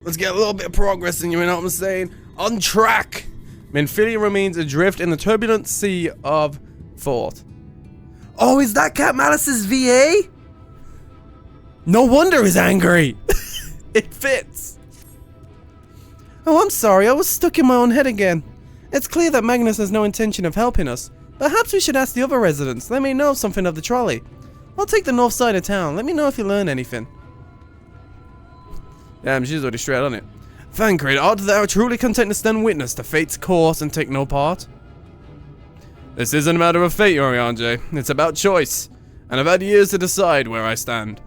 Let's get a little bit of progress in, you know what I'm saying? On track! Menphilia remains adrift in the turbulent sea of thought. Oh, is that Cat Malice's VA? No wonder he's angry! It fits! Oh, I'm sorry, I was stuck in my own head again. It's clear that Magnus has no intention of helping us. Perhaps we should ask the other residents. They may know something of the trolley. I'll take the north side of town. Let me know if you learn anything. Damn, she's already straight on it. Thancred, art thou truly content to stand witness to fate's course and take no part? This isn't a matter of fate, Oriange. It's about choice. And I've had years to decide where I stand.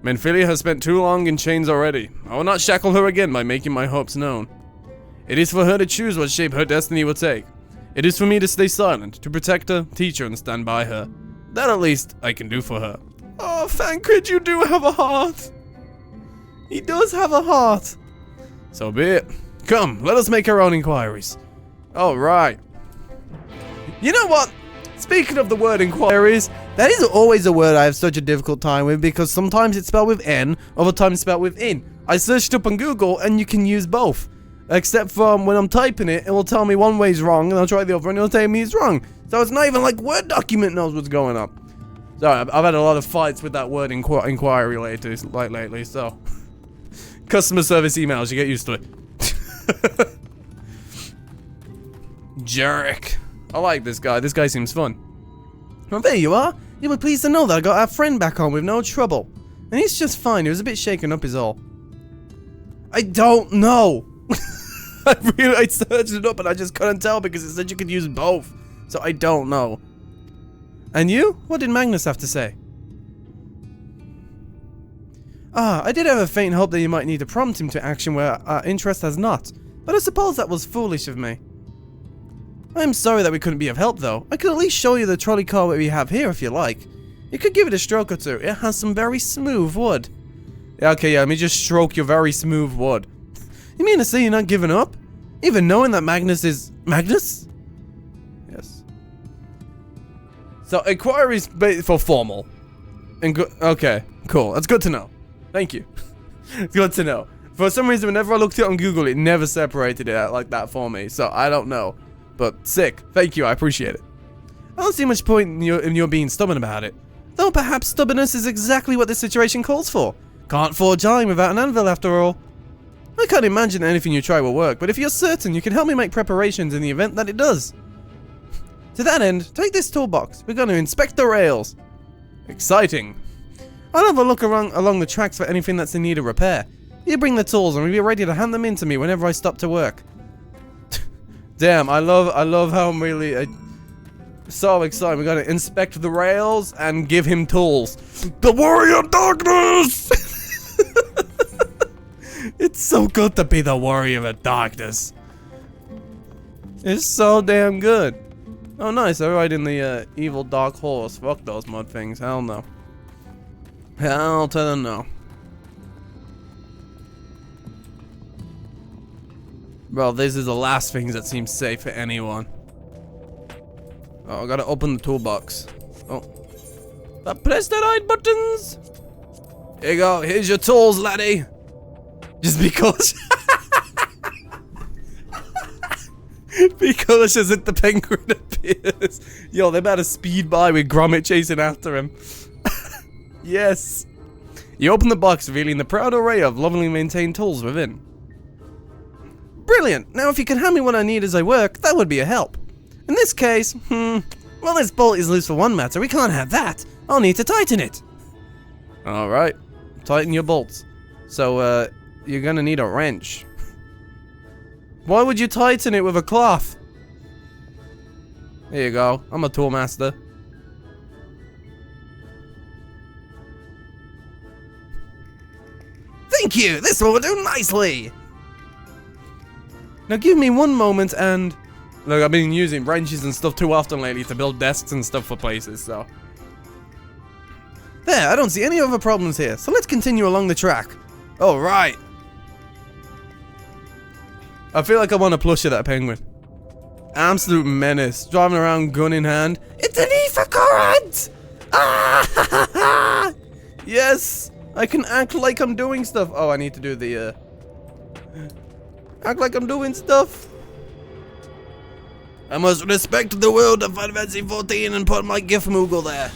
Menphilia has spent too long in chains already. I will not shackle her again by making my hopes known. It is for her to choose what shape her destiny will take. It is for me to stay silent, to protect her, teach her, and stand by her. That at least I can do for her. Oh, Thancred, you do have a heart. He does have a heart. So be it. Come, let us make our own inquiries. Alright. You know what? Speaking of the word inquiries, that is always a word I have such a difficult time with because sometimes it's spelled with N, other times it's spelled with in. I searched up on Google and you can use both. Except from when I'm typing it, it will tell me one way is wrong and I'll try the other and it'll tell me it's wrong. So it's not even like Word document knows what's going on. Sorry, I've had a lot of fights with that word inquiry lately, so. Customer service emails, you get used to it. Jeryk. I like this guy. This guy seems fun. Well, there you are. You'll be pleased to know that I got our friend back home with no trouble. And he's just fine. He was a bit shaken up is all. I don't know. I searched it up and I just couldn't tell because it said you could use both. So I don't know. And you? What did Magnus have to say? Ah, I did have a faint hope that you might need to prompt him to action where our interest has not. But I suppose that was foolish of me. I am sorry that we couldn't be of help though. I could at least show you the trolley car that we have here if you like. You could give it a stroke or two. It has some very smooth wood. Yeah, okay, yeah, let me just stroke your very smooth wood. You mean to say you're not giving up? Even knowing that Magnus is... Magnus? Yes. So, inquiries for formal. Okay, cool. That's good to know. Thank you. It's good to know. For some reason, whenever I looked it on Google, it never separated it out like that for me. So, I don't know. But, sick. Thank you, I appreciate it. I don't see much point in your being stubborn about it. Though perhaps stubbornness is exactly what this situation calls for. Can't forge iron without an anvil after all. I can't imagine anything you try will work, but if you're certain, you can help me make preparations in the event that it does. To that end, take this toolbox. We're going to inspect the rails. Exciting. I'll have a look along the tracks for anything that's in need of repair. You bring the tools and we'll be ready to hand them in to me whenever I stop to work. Damn, I love how I'm really so excited. We're going to inspect the rails and give him tools. The Warrior of Darkness! It's so good to be the Warrior of Darkness. It's so damn good. Oh, nice. I ride in the evil dark horse. Fuck those mud things. Hell no. Hell to the no. Bro, this is the last things that seem safe for anyone. Oh, I gotta open the toolbox. Oh. Press the right buttons. Here you go. Here's your tools, laddie. Just because. Because as the penguin appears. Yo, they better speed by with Gromit chasing after him. Yes. You open the box, revealing the proud array of lovingly maintained tools within. Brilliant. Now, if you can hand me what I need as I work, that would be a help. In this case, well, this bolt is loose for one matter. We can't have that. I'll need to tighten it. Alright. Tighten your bolts. So, you're gonna need a wrench. Why would you tighten it with a cloth? There you go. I'm a tool master. Thank you! This will do nicely! Now give me one moment and... Look, I've been using wrenches and stuff too often lately to build desks and stuff for places, so... There, I don't see any other problems here, so let's continue along the track. Alright. I feel like I want to plushie that penguin. Absolute menace. Driving around gun in hand. It's an ether current! Ah! Yes! I can act like I'm doing stuff. Oh, I need to do the, Act like I'm doing stuff. I must respect the world of Final Fantasy 14 and put my gift Moogle there.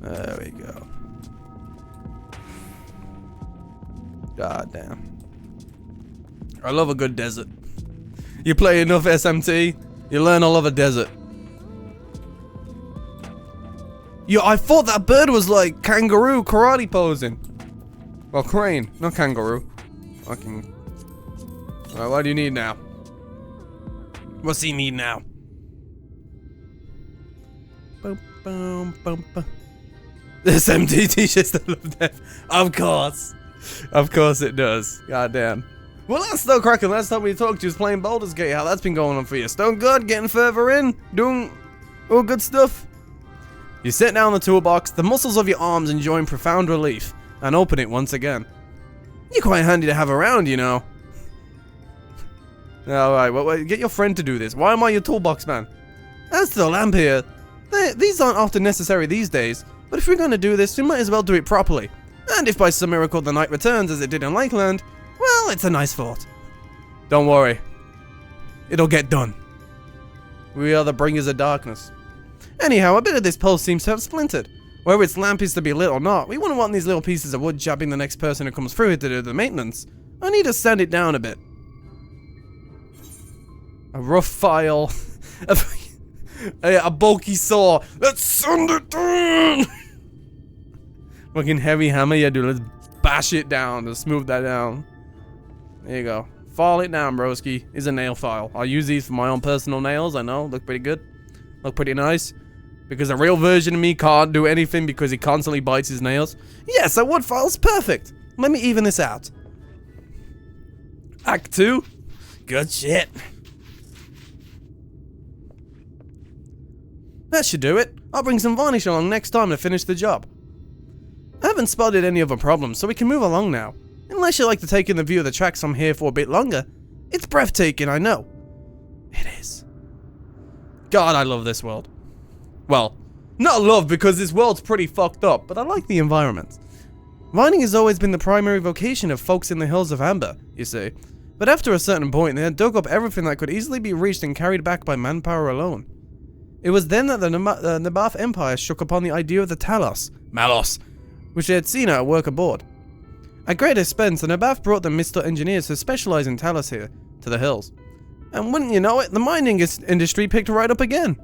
There we go. God damn. I love a good desert. You play enough SMT, you learn I love a desert. Yo, I thought that bird was like kangaroo karate posing. Well, crane, not kangaroo. Fucking. Alright, what do you need now? What's he need now? Boom, boom, boom, boom. This MT t-shirts that love death. Of course. Of course it does. Goddamn. Well, that's still cracking. Last time we talked, you was playing Baldur's Gate. How that's been going on for you? Stone good, getting further in, doing all good stuff. You sit down the toolbox, the muscles of your arms enjoying profound relief, and open it once again. You're quite handy to have around, you know. Alright, well, get your friend to do this. Why am I your toolbox man? As to the lamp here, these aren't often necessary these days, but if we're going to do this, we might as well do it properly. And if by some miracle the night returns as it did in Lakeland, well, it's a nice thought. Don't worry. It'll get done. We are the bringers of darkness. Anyhow, a bit of this pole seems to have splintered. Whether its lamp is to be lit or not, we wouldn't want these little pieces of wood jabbing the next person who comes through here to do the maintenance. I need to sand it down a bit. A rough file. A bulky saw. Let's sand it down! Fucking heavy hammer, yeah, dude. Let's bash it down to smooth that down. There you go. File it down, broski. Is a nail file. I'll use these for my own personal nails. I know. Look pretty good. Look pretty nice. Because a real version of me can't do anything because he constantly bites his nails. Yes, a wood file's perfect. Let me even this out. Act 2. Good shit. That should do it. I'll bring some varnish along next time to finish the job. I haven't spotted any other problems, so we can move along now. Unless you like to take in the view of the tracks I'm here for a bit longer. It's breathtaking, I know. It is. God, I love this world. Well, not love because this world's pretty fucked up, but I like the environment. Mining has always been the primary vocation of folks in the hills of Amber, you see. But after a certain point, they had dug up everything that could easily be reached and carried back by manpower alone. It was then that the Nabath Empire shook upon the idea of the Talos, Malos, which they had seen at work aboard. At great expense, the Nabath brought the Mr. engineers who specialize in Talos here, to the hills. And wouldn't you know it, the mining industry picked right up again.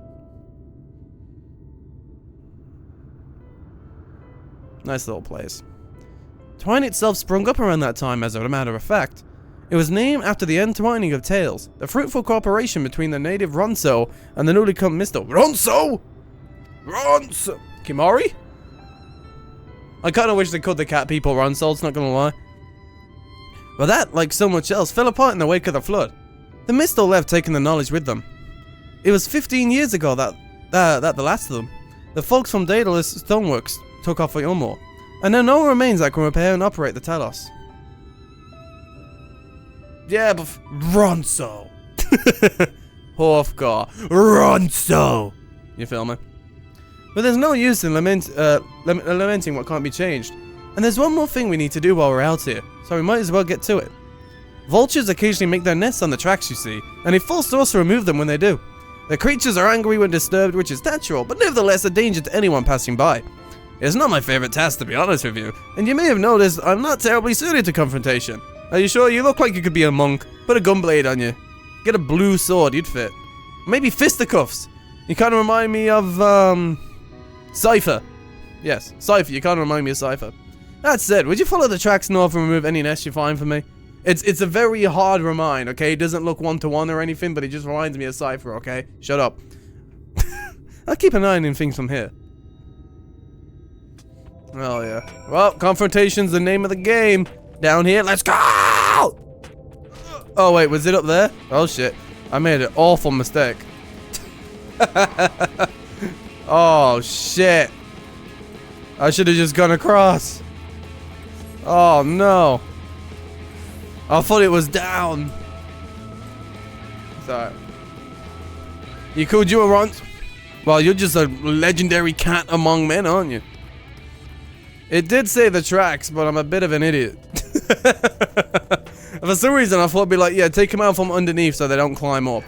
Nice little place. Twine itself sprung up around that time, as a matter of fact. It was named after the entwining of tales, the fruitful cooperation between the native Ronso and the newly come Mr. Ronso! Ronso! Kimari? I kinda wish they called the cat people Ronsols, not gonna lie. But that, like so much else, fell apart in the wake of the flood. The Mistle left taking the knowledge with them. It was 15 years ago that the last of them, the folks from Daedalus Stoneworks, took off for Ilmor, and there are no remains that can repair and operate the Talos. Yeah, but Ronso. Horfgar. Ronso. You feel me? But there's no use in lamenting what can't be changed. And there's one more thing we need to do while we're out here, so we might as well get to it. Vultures occasionally make their nests on the tracks, you see, and it forces us to remove them when they do. The creatures are angry when disturbed, which is natural, but nevertheless a danger to anyone passing by. It's not my favorite task, to be honest with you, and you may have noticed I'm not terribly suited to confrontation. Are you sure? You look like you could be a monk. Put a gunblade on you. Get a blue sword, you'd fit. Maybe fisticuffs. You kind of remind me of, Cypher. Yes, Cypher. You kind of remind me of Cypher. That said, would you follow the tracks north and remove any nests you find for me? It's a very hard remind, okay? It doesn't look one-to-one or anything, but it just reminds me of Cypher, okay? Shut up. I'll keep an eye on things from here. Oh, yeah. Well, confrontation's the name of the game. Down here, let's go! Oh, wait, was it up there? Oh, shit. I made an awful mistake. Oh, shit. I should have just gone across. Oh, no. I thought it was down. Sorry. You called you a runt? Well, you're just a legendary cat among men, aren't you? It did say the tracks, but I'm a bit of an idiot. For some reason, I thought it'd be like, yeah, take them out from underneath so they don't climb up.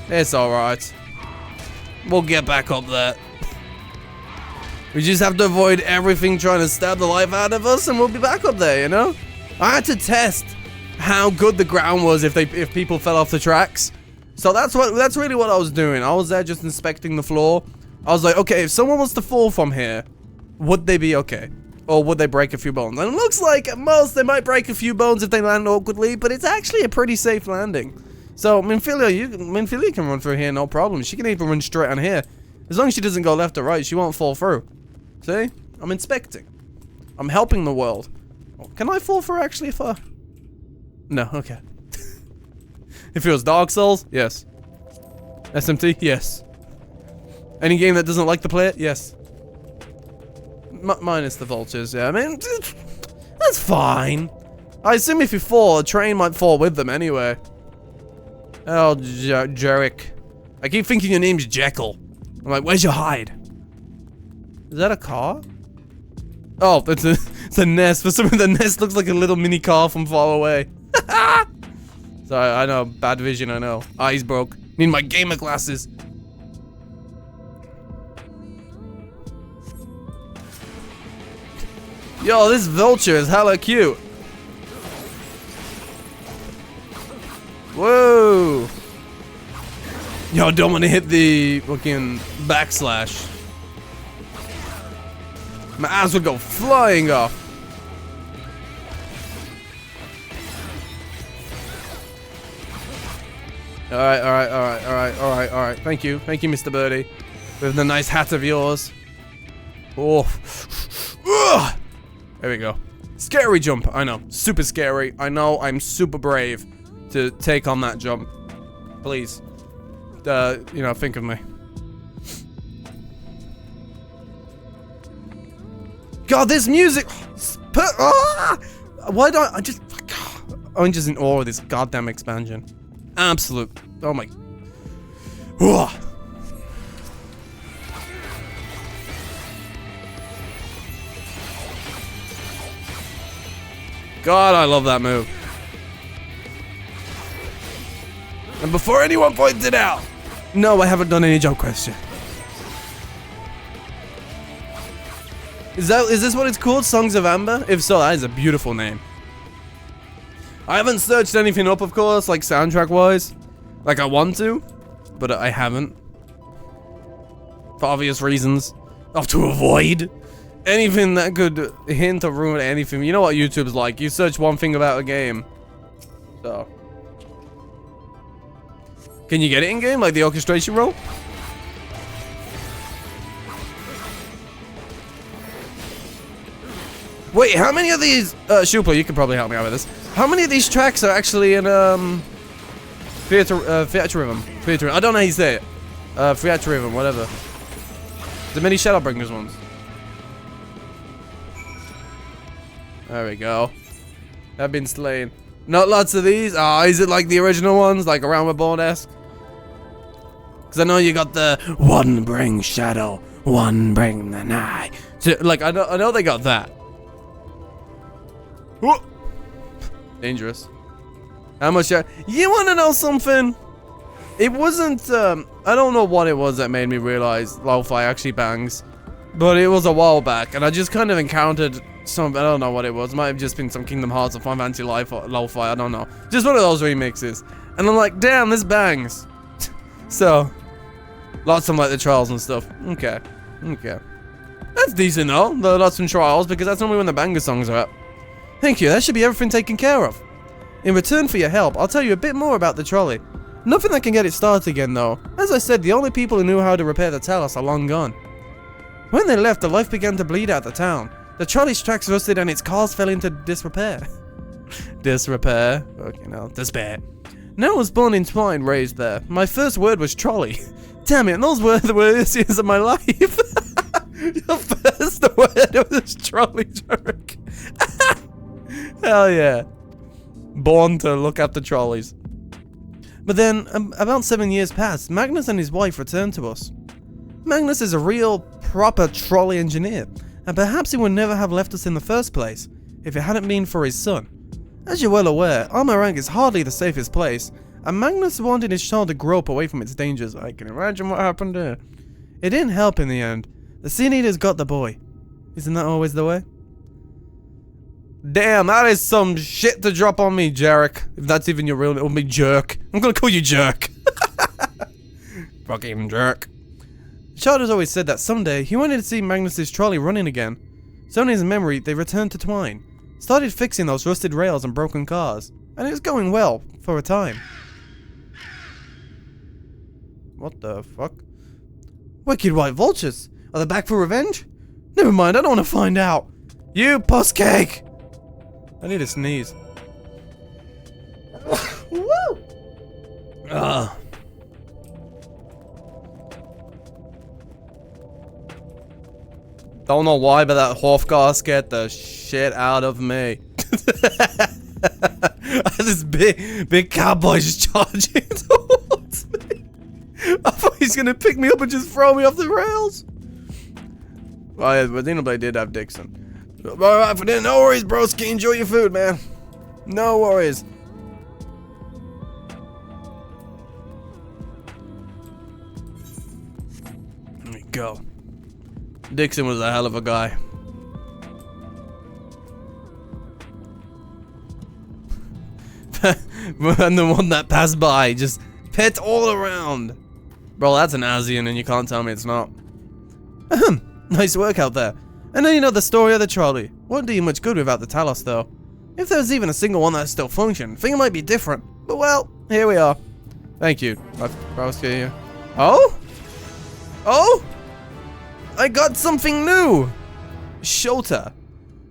It's alright. We'll get back up there. We just have to avoid everything trying to stab the life out of us, and we'll be back up there, you know? I had to test how good the ground was if people fell off the tracks. So that's really what I was doing. I was there just inspecting the floor. I was like, okay, if someone was to fall from here, would they be okay? Or would they break a few bones? And it looks like at most they might break a few bones if they land awkwardly, but it's actually a pretty safe landing. So Minfilia can run through here, no problem. She can even run straight on here. As long as she doesn't go left or right, she won't fall through. See? I'm inspecting. I'm helping the world. Can I fall through actually if I... No, okay. If it was Dark Souls, yes. SMT, yes. Any game that doesn't like the player, yes. Minus the vultures, yeah. I mean, that's fine. I assume if you fall, a train might fall with them anyway. Oh, Jeryk. I keep thinking your name's Jekyll. I'm like, where's your hide? Is that a car? Oh, it's a nest. For some reason, the nest looks like a little mini car from far away. Sorry, I know. Bad vision, I know. Eyes broke. Need my gamer glasses. Yo, this vulture is hella cute. Whoa. Yo, I don't want to hit the fucking backslash. My ass would go flying off. Alright. Thank you, Mr. Birdie. With the nice hat of yours. Oh. Ugh. There we go. Scary jump, I know. Super scary. I know I'm super brave to take on that jump. Please. You know, think of me. God, this music! Why don't I just... I'm just in awe of this goddamn expansion. Absolute. Oh my... Ugh. God, I love that move. And before anyone points it out, no, I haven't done any jump question. Is this what it's called? Songs of Amber? If so, that is a beautiful name. I haven't searched anything up, of course, like soundtrack-wise. Like I want to, but I haven't. For obvious reasons. To avoid anything that could hint or ruin anything. You know what YouTube's like. You search one thing about a game. So. Can you get it in-game? Like the orchestration roll? Wait, how many of these... Shupla, you can probably help me out with this. How many of these tracks are actually in, Theatrhythm? I don't know how you say it. Theatrhythm, whatever. The many ShadowBringers ones. There we go. Have been slain. Not lots of these? Ah, is it like the original ones? Like Around the Born-esque? Because I know you got the one bring shadow, one bring the night. So, like, I know they got that. Whoa. Dangerous. How much? You want to know something? It wasn't. I don't know what it was that made me realize lo-fi actually bangs, but it was a while back, and I just kind of encountered some. I don't know what it was. It might have just been some Kingdom Hearts or Final Fantasy lo-fi. I don't know. Just one of those remixes, and I'm like, damn, this bangs. So, lots of like the trials and stuff. Okay. That's decent though. The lots and trials, because that's normally when the banger songs are at. Thank you, that should be everything taken care of. In return for your help, I'll tell you a bit more about the trolley. Nothing that can get it started again though. As I said, the only people who knew how to repair the Talos are long gone. When they left, the life began to bleed out the town. The trolley's tracks rusted and its cars fell into disrepair. Disrepair? Okay, no, despair. Now I was born in Twine, raised there. My first word was trolley. Damn it, those were the worst years of my life. Your first word was trolley, Jeryk. Hell yeah. Born to look after trolleys. But then, about 7 years passed, Magnus and his wife returned to us. Magnus is a real, proper trolley engineer, and perhaps he would never have left us in the first place. if it hadn't been for his son. As you're well aware, Armorang is hardly the safest place, and Magnus wanted his child to grow up away from its dangers. I can imagine what happened there. It didn't help in the end. The Sea Eaters got the boy. Isn't that always the way? Damn, that is some shit to drop on me, Jeryk. If that's even your real name, it'll be Jeryk. I'm gonna call you Jeryk. Fucking Jeryk. The child has always said that someday he wanted to see Magnus's trolley running again. So in his memory, they returned to Twine. Started fixing those rusted rails and broken cars. And it was going well, for a time. What the fuck? Wicked white vultures! Are they back for revenge? Never mind, I don't want to find out. You puss cake! I need a sneeze. Woo! Ugh. Don't know why, but that Hofgar scared the shit out of me. This big cowboy just charging towards me. I thought he's gonna pick me up and just throw me off the rails. Oh yeah, but Xenoblade did have Dixon. Alright, for dinner, no worries, broski. Enjoy your food, man. No worries. There we go. Dixon was a hell of a guy. And the one that passed by, just pet all around. Bro, that's an Asian and you can't tell me it's not. Nice work out there. And then you know the story of the trolley. Won't do you much good without the Talos, though. If there was even a single one that still functioned, things might be different. But well, here we are. Thank you. Oh? Oh? I got something new! Shota.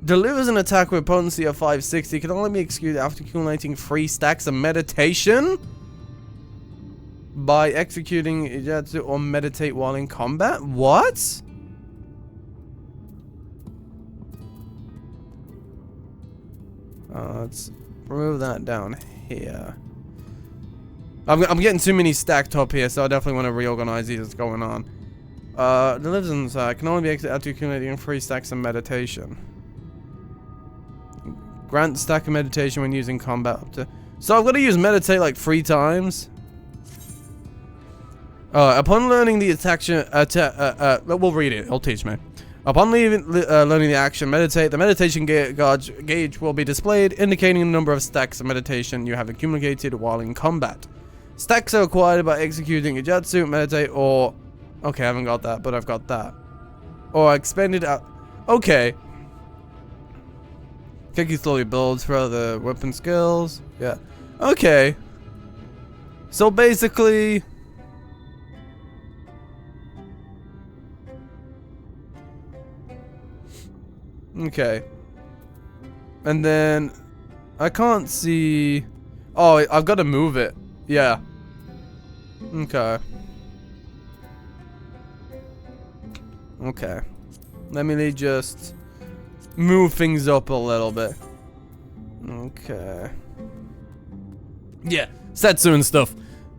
Delivers an attack with potency of 560. Can only be executed after accumulating 3 stacks of meditation. By executing Ijatsu or meditate while in combat? What? Let's remove that down here. I'm getting too many stacked up here, so I definitely want to reorganize these that's going on. Delivers an attack. Can only be executed after accumulating 3 stacks of meditation. Grant stack of meditation when using combat up to... So I've got to use meditate like 3 times. Upon learning the we'll read it. It'll teach me. Upon learning the action, meditate, the meditation gauge will be displayed, indicating the number of stacks of meditation you have accumulated while in combat. Stacks are acquired by executing a Ijatsu, meditate, or... Okay, I haven't got that, but I've got that. Or expended out... Okay. Keki slowly builds for the weapon skills. Yeah. Okay. So basically... Okay. And then... I can't see... Oh, I've got to move it. Yeah. Okay. Okay. Let me just move things up a little bit. Okay. Yeah, Setsu and stuff.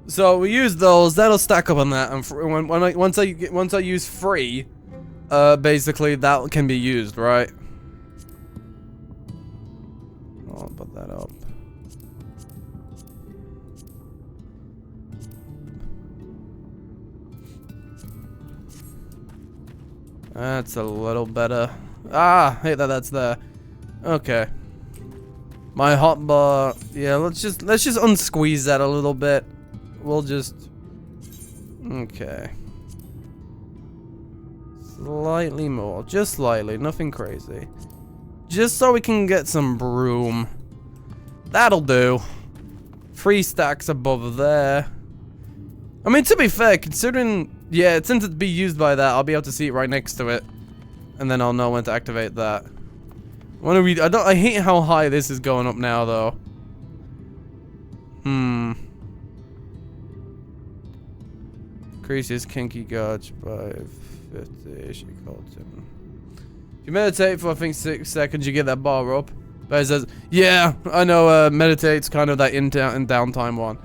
So we use those. That'll stack up on that. And once I use 3, basically that can be used, right? I'll put that up. That's a little better. Ah, hate that that's there. Okay. My hotbar. Yeah, let's just unsqueeze that a little bit. We'll just... Okay. Slightly more. Just slightly. Nothing crazy. Just so we can get some broom. That'll do. 3 stacks above there. I mean, to be fair, considering... Yeah, since it's be used by that, I'll be able to see it right next to it. And then I'll know when to activate that. I hate how high this is going up now, though. Increases kinky gauge by 50. She called him. If you meditate for, I think, 6 seconds, you get that bar up. But it says, yeah, I know, meditate's kind of that in downtime one.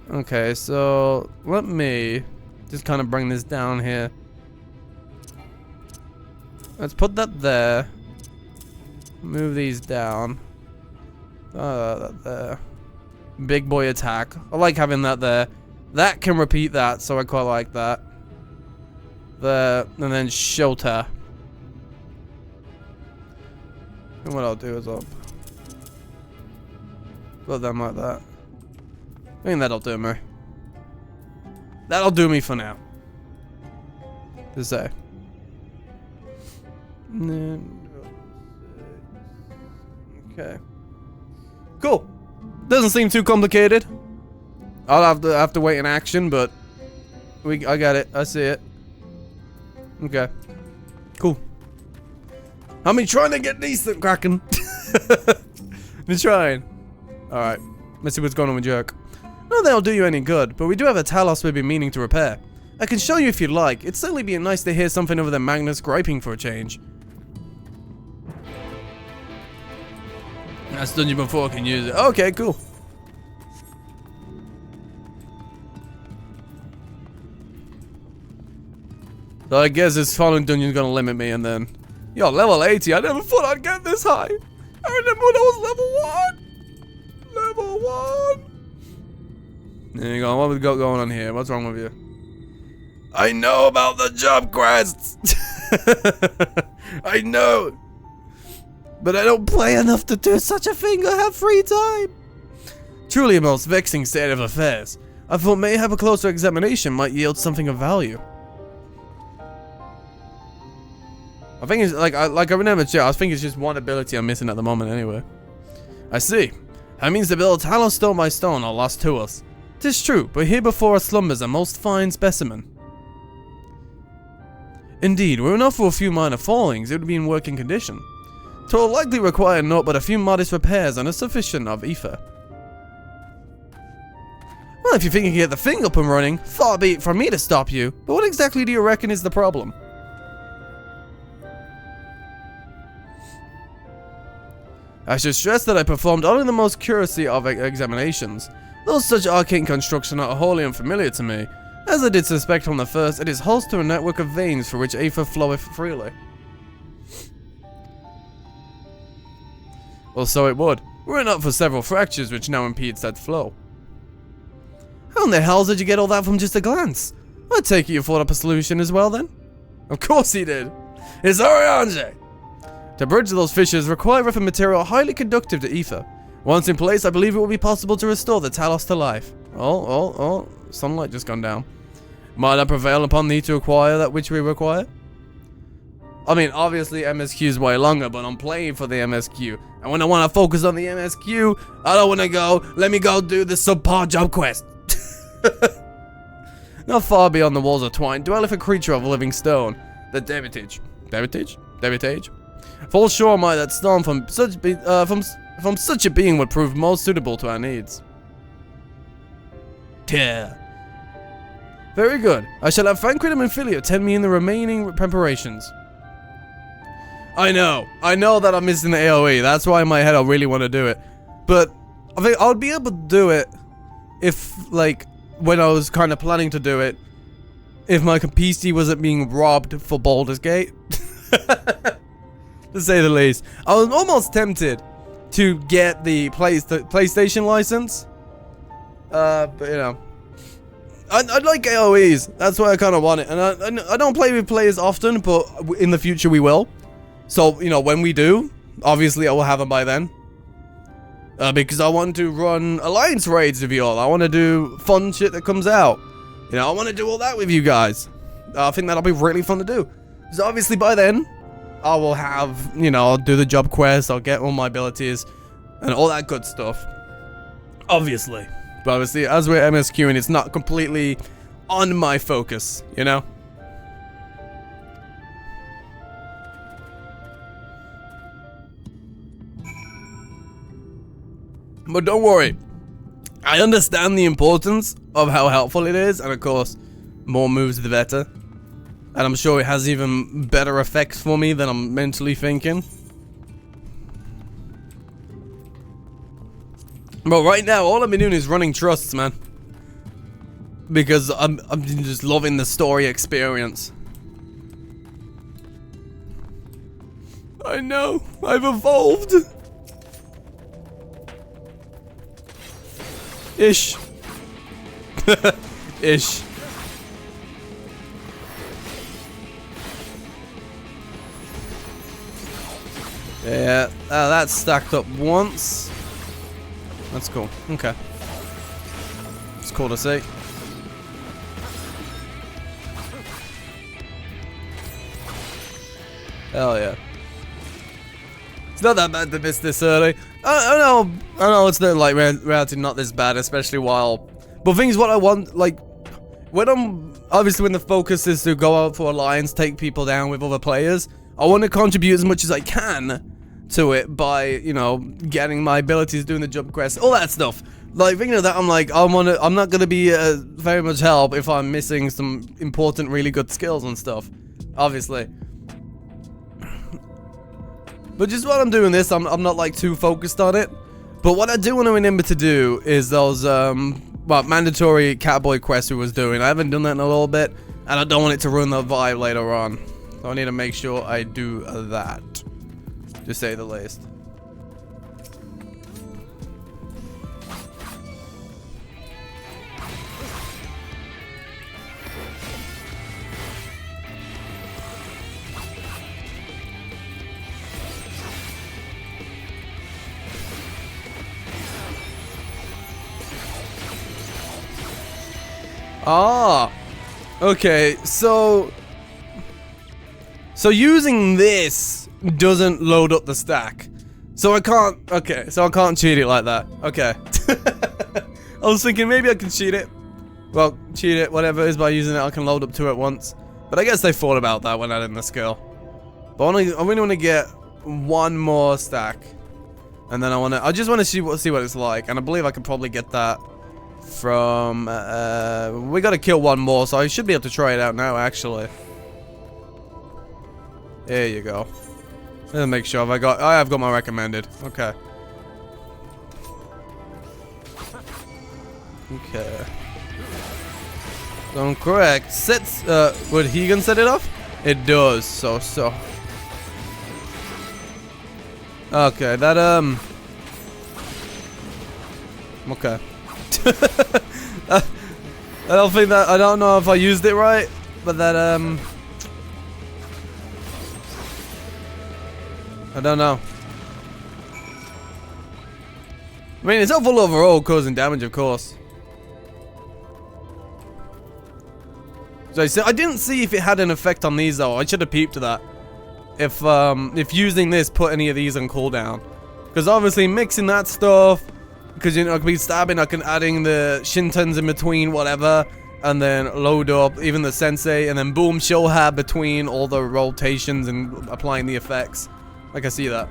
Okay, so let me just kind of bring this down here. Let's put that there. Move these down. That there. Big boy attack. I like having that there. That can repeat that, so I quite like that. There, and then shelter. And what I'll do is I'll put them like that. I think that'll do me. That'll do me for now. To say. Okay. Cool. Doesn't seem too complicated. I'll have to wait in action, but I got it. I see it. Okay. Cool. I'm trying to get decent, Kraken. I'm trying. Alright. Let's see what's going on with Jeryk. Not that it'll do you any good, but we do have a Talos we've been meaning to repair. I can show you if you'd like. It'd certainly be nice to hear something other than Magnus griping for a change. That's dungeon before I can use it. Okay, cool. So I guess this following dungeon's gonna limit me, and then... Yo, level 80, I never thought I'd get this high. I remember when I was level 1. Level 1. There you go, what we got going on here? What's wrong with you? I know about the job quests. I know. But I don't play enough to do such a thing or have free time. Truly a most vexing state of affairs. I thought mayhap a closer examination might yield something of value. I think it's like I remember, I think it's just one ability I'm missing at the moment anyway. I see. That means the build Talos stone by stone are lost to us. 'Tis true, but here before us slumbers a most fine specimen. Indeed, were it not for a few minor fallings, it would be in working condition. 'Twill likely require naught but a few modest repairs and a sufficient of ether. Well, if you think you can get the thing up and running, far be it from me to stop you, but what exactly do you reckon is the problem? I should stress that I performed only the most curiosity of examinations. Though such arcane constructions are wholly unfamiliar to me, as I did suspect from the first, it is host to a network of veins for which ether floweth freely. Well, so it would, were it not for several fractures which now impede said flow. How in the hell did you get all that from just a glance? I take it you thought up a solution as well then? Of course he did. It's Oriange! To bridge those fissures requireth a material highly conductive to ether. Once in place, I believe it will be possible to restore the Talos to life. Oh, sunlight just gone down. Might I prevail upon thee to acquire that which we require? I mean, obviously MSQ is way longer, but I'm playing for the MSQ. And when I want to focus on the MSQ, I don't want to go, let me go do the subpar job quest. Not far beyond the walls of twine dwelleth a creature of living stone, the Devitage. Devitage? Full sure might that stone from such a being would prove most suitable to our needs. Yeah. Very good. I shall have Franklin and Philia tend me in the remaining preparations. I know that I'm missing the AoE. That's why in my head I really want to do it. But I think I'll be able to do it if, like, when I was kind of planning to do it, if my PC wasn't being robbed for Baldur's Gate. To say the least. I was almost tempted to get the PlayStation license. But you know. I like AoEs. That's why I kind of want it. And I don't play with players often, but in the future we will. So, you know, when we do, obviously I will have them by then. Because I want to run alliance raids with you all. I want to do fun shit that comes out. You know, I want to do all that with you guys. I think that'll be really fun to do. So obviously by then, I will have, you know, I'll do the job quest, I'll get all my abilities, and all that good stuff. Obviously. But obviously, as we're MSQing, it's not completely on my focus, you know? But don't worry. I understand the importance of how helpful it is, and of course, more moves the better. And I'm sure it has even better effects for me than I'm mentally thinking. But right now, all I've been doing is running trusts, man. Because I'm just loving the story experience. I know. I've evolved. Ish. Ish. Yeah, that's stacked up once. That's cool. Okay. It's cool to see. Hell yeah. It's not that bad to miss this early. I know it's not like reality not this bad, especially while. But things what I want, like, when when the focus is to go out for alliance, take people down with other players, I want to contribute as much as I can to it by, you know, getting my abilities, doing the jump quests, all that stuff. Like, thinking of that, I'm like, I'm not gonna be very much help if I'm missing some important, really good skills and stuff, obviously. But just while I'm doing this, I'm not like too focused on it. But what I do want to remember to do is those well, mandatory cowboy quests we was doing. I haven't done that in a little bit, and I don't want it to ruin the vibe later on. So I need to make sure I do that, to say the least. Ah, okay, so using this doesn't load up the stack. So I can't, okay, so I can't cheat it like that. Okay. I was thinking maybe I can cheat it. Well, cheat it, whatever it is, by using it, I can load up two at once. But I guess they thought about that when adding the skill. But I really want to get one more stack. And then I just want to see what it's like. And I believe I can probably get that from, we gotta kill one more, so I should be able to try it out now, actually. There you go. Let's make sure I have got my recommended. Okay. Okay. So I'm correct. Sets, would he gonna set it off? It does, so. Okay, that, okay. I don't know if I used it right, but that, I don't know. I mean, it's helpful overall, causing damage, of course. So I didn't see if it had an effect on these, though. I should have peeped to that. If using this put any of these on cooldown. Because obviously mixing that stuff, because, you know, I can be stabbing, I can adding the shintens in between, whatever, and then load up even the sensei, and then boom, Shoha between all the rotations and applying the effects. Like, I see that.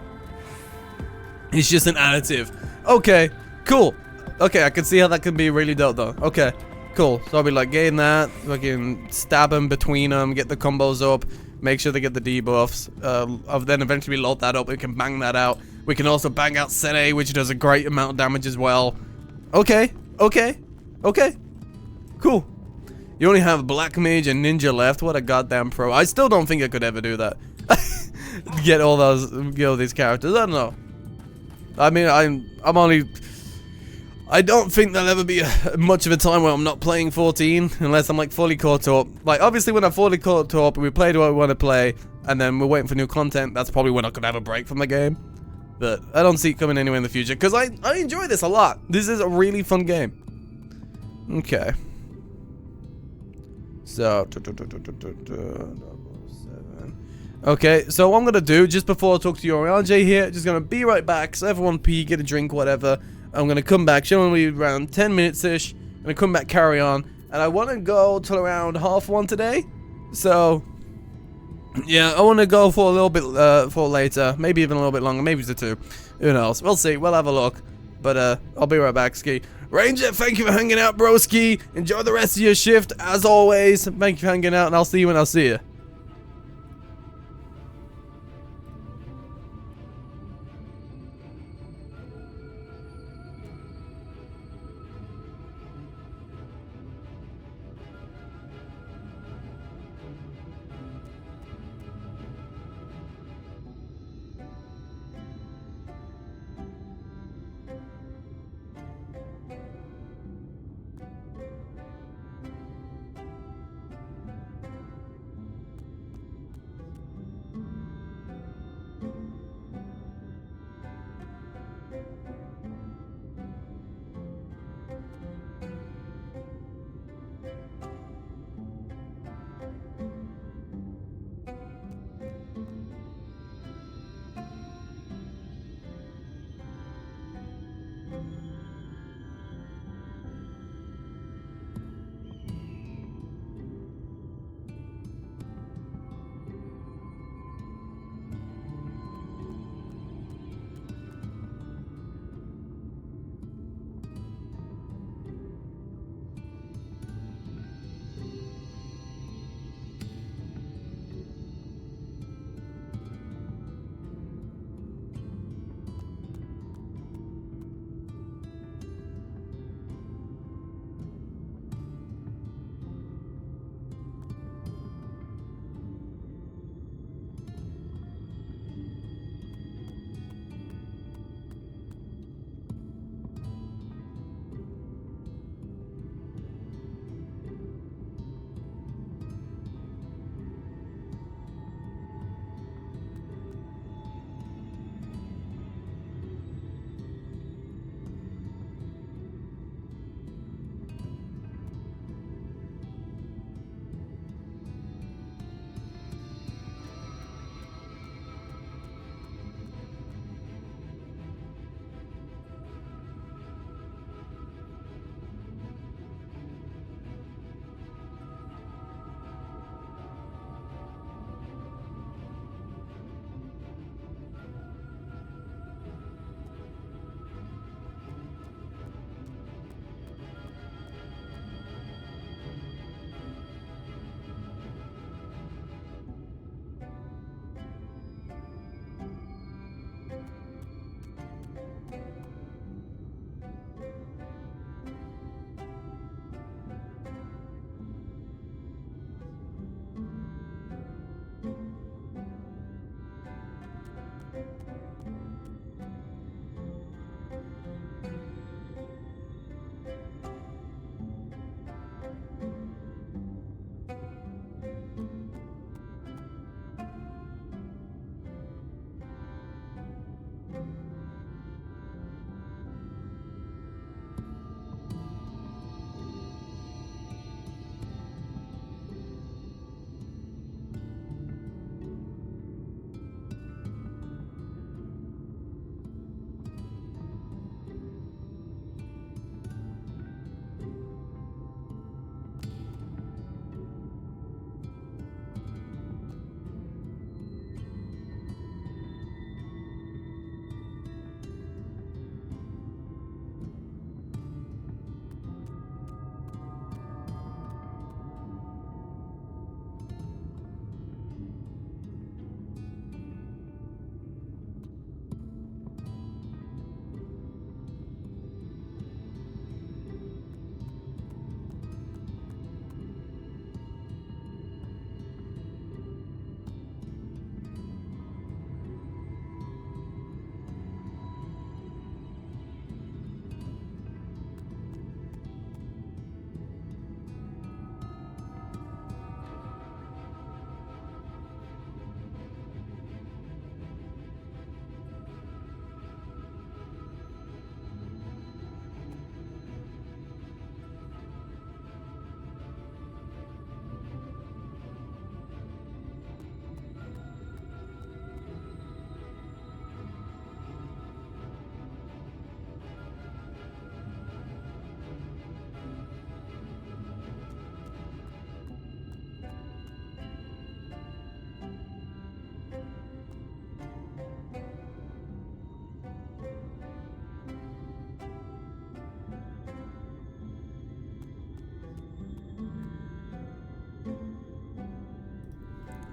It's just an additive. Okay, cool. Okay, I can see how that could be really dope, though. Okay, cool. So I'll be like, gain that, fucking stab them between them, get the combos up, make sure they get the debuffs. I'll then eventually load that up. We can bang that out. We can also bang out Sene, which does a great amount of damage as well. Okay, okay, okay. Cool. You only have Black Mage and Ninja left. What a goddamn pro. I still don't think I could ever do that. Get all these characters. I don't know. I mean, I'm only. I don't think there'll ever be much of a time where I'm not playing 14 unless I'm like fully caught up. Like, obviously when I'm fully caught up, we played what we want to play, and then we're waiting for new content. That's probably when I could have a break from the game. But I don't see it coming anywhere in the future because I enjoy this a lot. This is a really fun game. Okay. So. Okay, so what I'm gonna do just before I talk to your RJ here, just gonna be right back. So everyone pee, get a drink, whatever. I'm gonna come back. Should only be around 10 minutes ish. I'm gonna come back, carry on, and I want to go till around 1:30 today. So yeah, I want to go for a little bit for later, maybe even a little bit longer, maybe it's a 2. Who knows? We'll see. We'll have a look. But I'll be right back, Ski. Ranger, thank you for hanging out, broski. Enjoy the rest of your shift, as always. Thank you for hanging out, and I'll see you when I'll see you.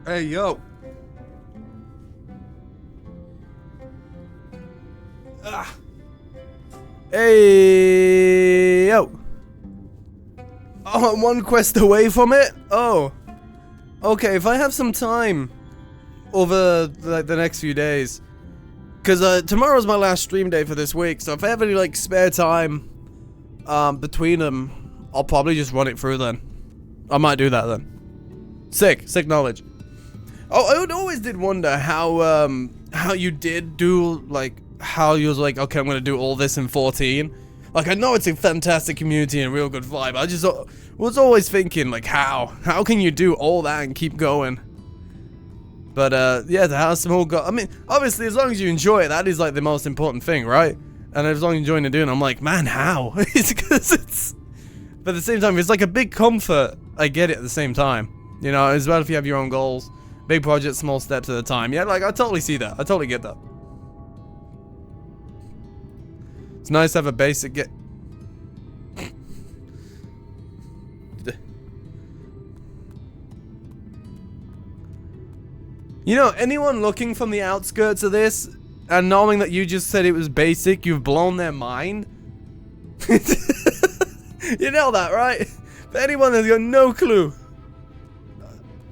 Hey, yo. Ah. Hey, yo. Oh, I'm one quest away from it? Oh. Okay, if I have some time over like the next few days, because tomorrow's my last stream day for this week, so if I have any like spare time between them, I'll probably just run it through then. I might do that then. Sick knowledge. Oh, I always did wonder how you did do, like, how you was like, okay, I'm gonna do all this in 14. Like, I know it's a fantastic community and a real good vibe. I just was always thinking, like, how can you do all that and keep going? But yeah, to have some whole I mean, obviously, as long as you enjoy it, that is like the most important thing, right? And as long as you're enjoying it doing, I'm like, man, how? It's because it's. But at the same time, it's like a big comfort. I get it at the same time, you know, as well if you have your own goals. Big projects, small steps at a time. Yeah, like, I totally see that. I totally get that. It's nice to have a basic get. You know, anyone looking from the outskirts of this, and knowing that you just said it was basic, you've blown their mind. You know that, right? For anyone that's got no clue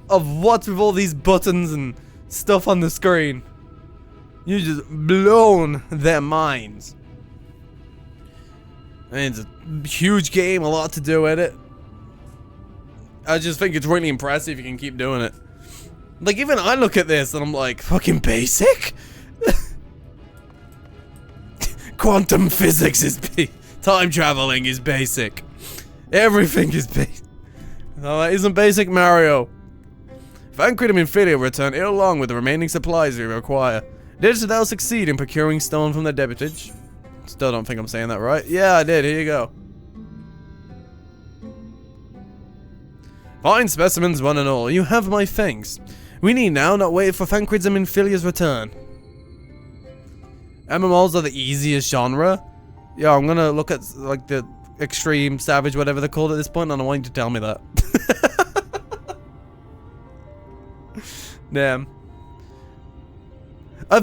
of what's with all these buttons and stuff on the screen, you just blown their minds. I mean, it's a huge game, a lot to do in it. I just think it's really impressive you can keep doing it. Like, even I look at this and I'm like, fucking basic? Quantum physics is time traveling is basic. Everything is basic. No, that isn't basic, Mario. Thancred and Minfilia return it along with the remaining supplies we require. Did thou succeed in procuring stone from the debitage? Still don't think I'm saying that right. Yeah, I did. Here you go. Fine specimens, one and all. You have my thanks. We need now not wait for Thancred's and Minfilia's return. MMOs are the easiest genre. Yeah, I'm gonna look at like the extreme, savage, whatever they're called at this point, and I want you to tell me that. Damn. I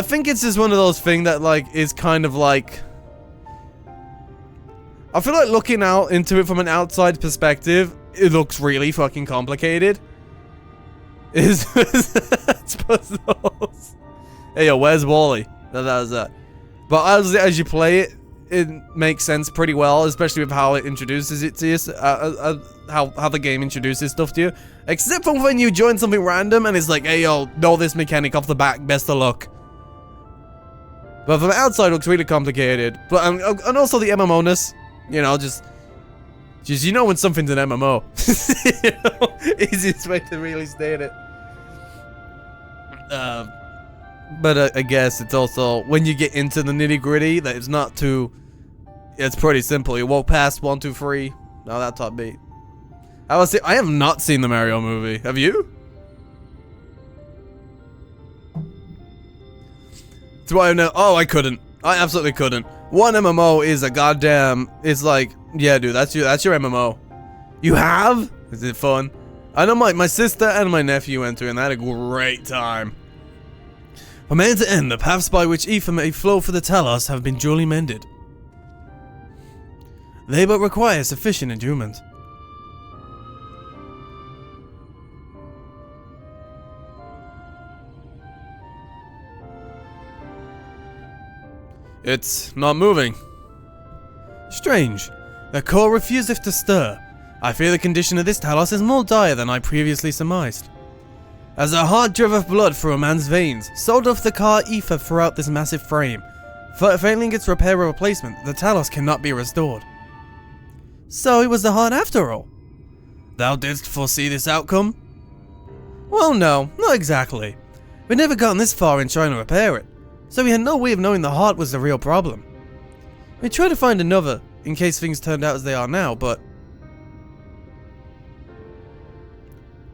think it's just one of those things that like is kind of like. I feel like looking out into it from an outside perspective, it looks really fucking complicated. It's puzzles. Hey yo, where's Wally? That was that. But as you play it, it makes sense pretty well, especially with how it introduces it to you, how the game introduces stuff to you. Except for when you join something random and it's like, hey yo, know this mechanic off the back, best of luck. But from the outside, it looks really complicated. But and also the MMO-ness, you know, just you know when something's an MMO. You know, easiest way to really state it. But I guess it's also when you get into the nitty-gritty that it's not too. It's pretty simple. You walk past 1, 2, 3. Now that top beat. I have not seen the Mario movie. Have you? That's why I know. Oh, I couldn't. I absolutely couldn't. One MMO is a goddamn. It's like, yeah, dude, that's your MMO. You have? Is it fun? I know my sister and my nephew went to it and they had a great time. From end to end, the paths by which ether may flow for the Talos have been duly mended. They but require sufficient endurement. It's not moving. Strange. The core refuseth to stir. I fear the condition of this Talos is more dire than I previously surmised. As a heart driveth blood through a man's veins, so doth the car ether throughout this massive frame. Failing its repair or replacement, the Talos cannot be restored. So it was the heart after all. Thou didst foresee this outcome? Well, no, not exactly. We'd never gotten this far in trying to repair it, so we had no way of knowing the heart was the real problem. We tried to find another, in case things turned out as they are now, but...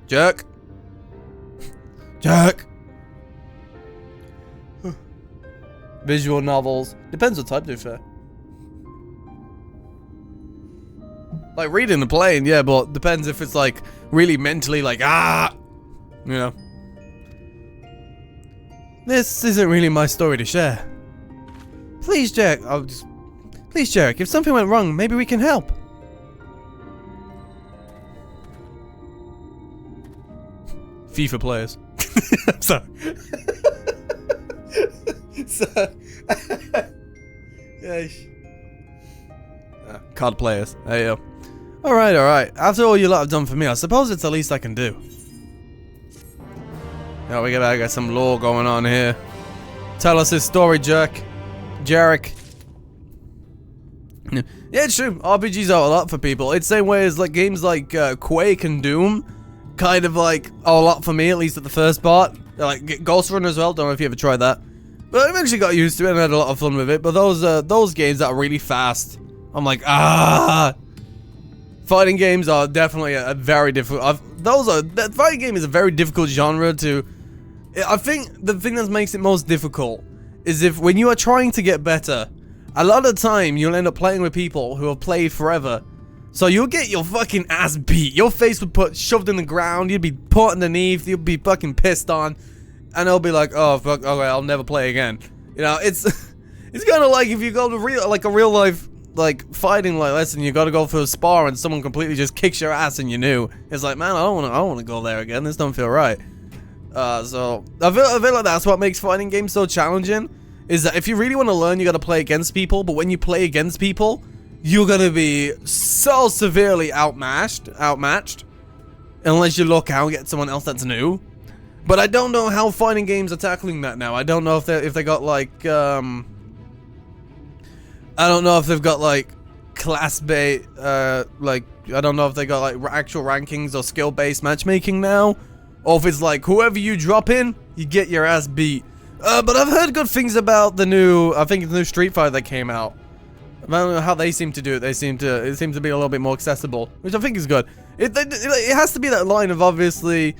Jeryk? Jeryk! Visual novels. Depends what type, to be fair. Like, reading and playing, yeah, but depends if it's, like, really mentally, like, you know. This isn't really my story to share. Please, Jeryk, please, Jeryk, if something went wrong, maybe we can help. FIFA players. I'm sorry. COD players. There you go. Alright, alright. After all you lot have done for me, I suppose it's the least I can do. Now we got some lore going on here. Tell us his story, Jeryk. Yeah, it's true. RPGs are a lot for people. It's the same way as like games like Quake and Doom. Kind of like a lot for me, at least at the first part. Like Ghost Runner as well. Don't know if you ever tried that. But I eventually got used to it and had a lot of fun with it. But those games that are really fast, I'm like, Fighting games are definitely a very difficult. Fighting game is a very difficult genre to. I think the thing that makes it most difficult is if when you are trying to get better, a lot of the time you'll end up playing with people who have played forever. So you'll get your fucking ass beat. Your face would put shoved in the ground. You'd be put underneath. You'll be fucking pissed on, and they'll be like, "Oh fuck, okay, I'll never play again." You know, it's kind of like if you go to a real life like fighting like lesson, you got to go for a spar and someone completely just kicks your ass and you knew. It's like, man, I don't want to go there again. This don't feel right. So I feel like that's what makes fighting games so challenging. Is that if you really want to learn, you got to play against people. But when you play against people, you're gonna be so severely outmatched, unless you look out and get someone else that's new. But I don't know how fighting games are tackling that now. I don't know if they got like I don't know if they've got like class-based like I don't know if they got like actual rankings or skill-based matchmaking now, or if it's like whoever you drop in, you get your ass beat. But I've heard good things about the new, I think it's the new Street Fighter that came out. I don't know how they seem to do it. It seems to be a little bit more accessible, which I think is good. It has to be that line of obviously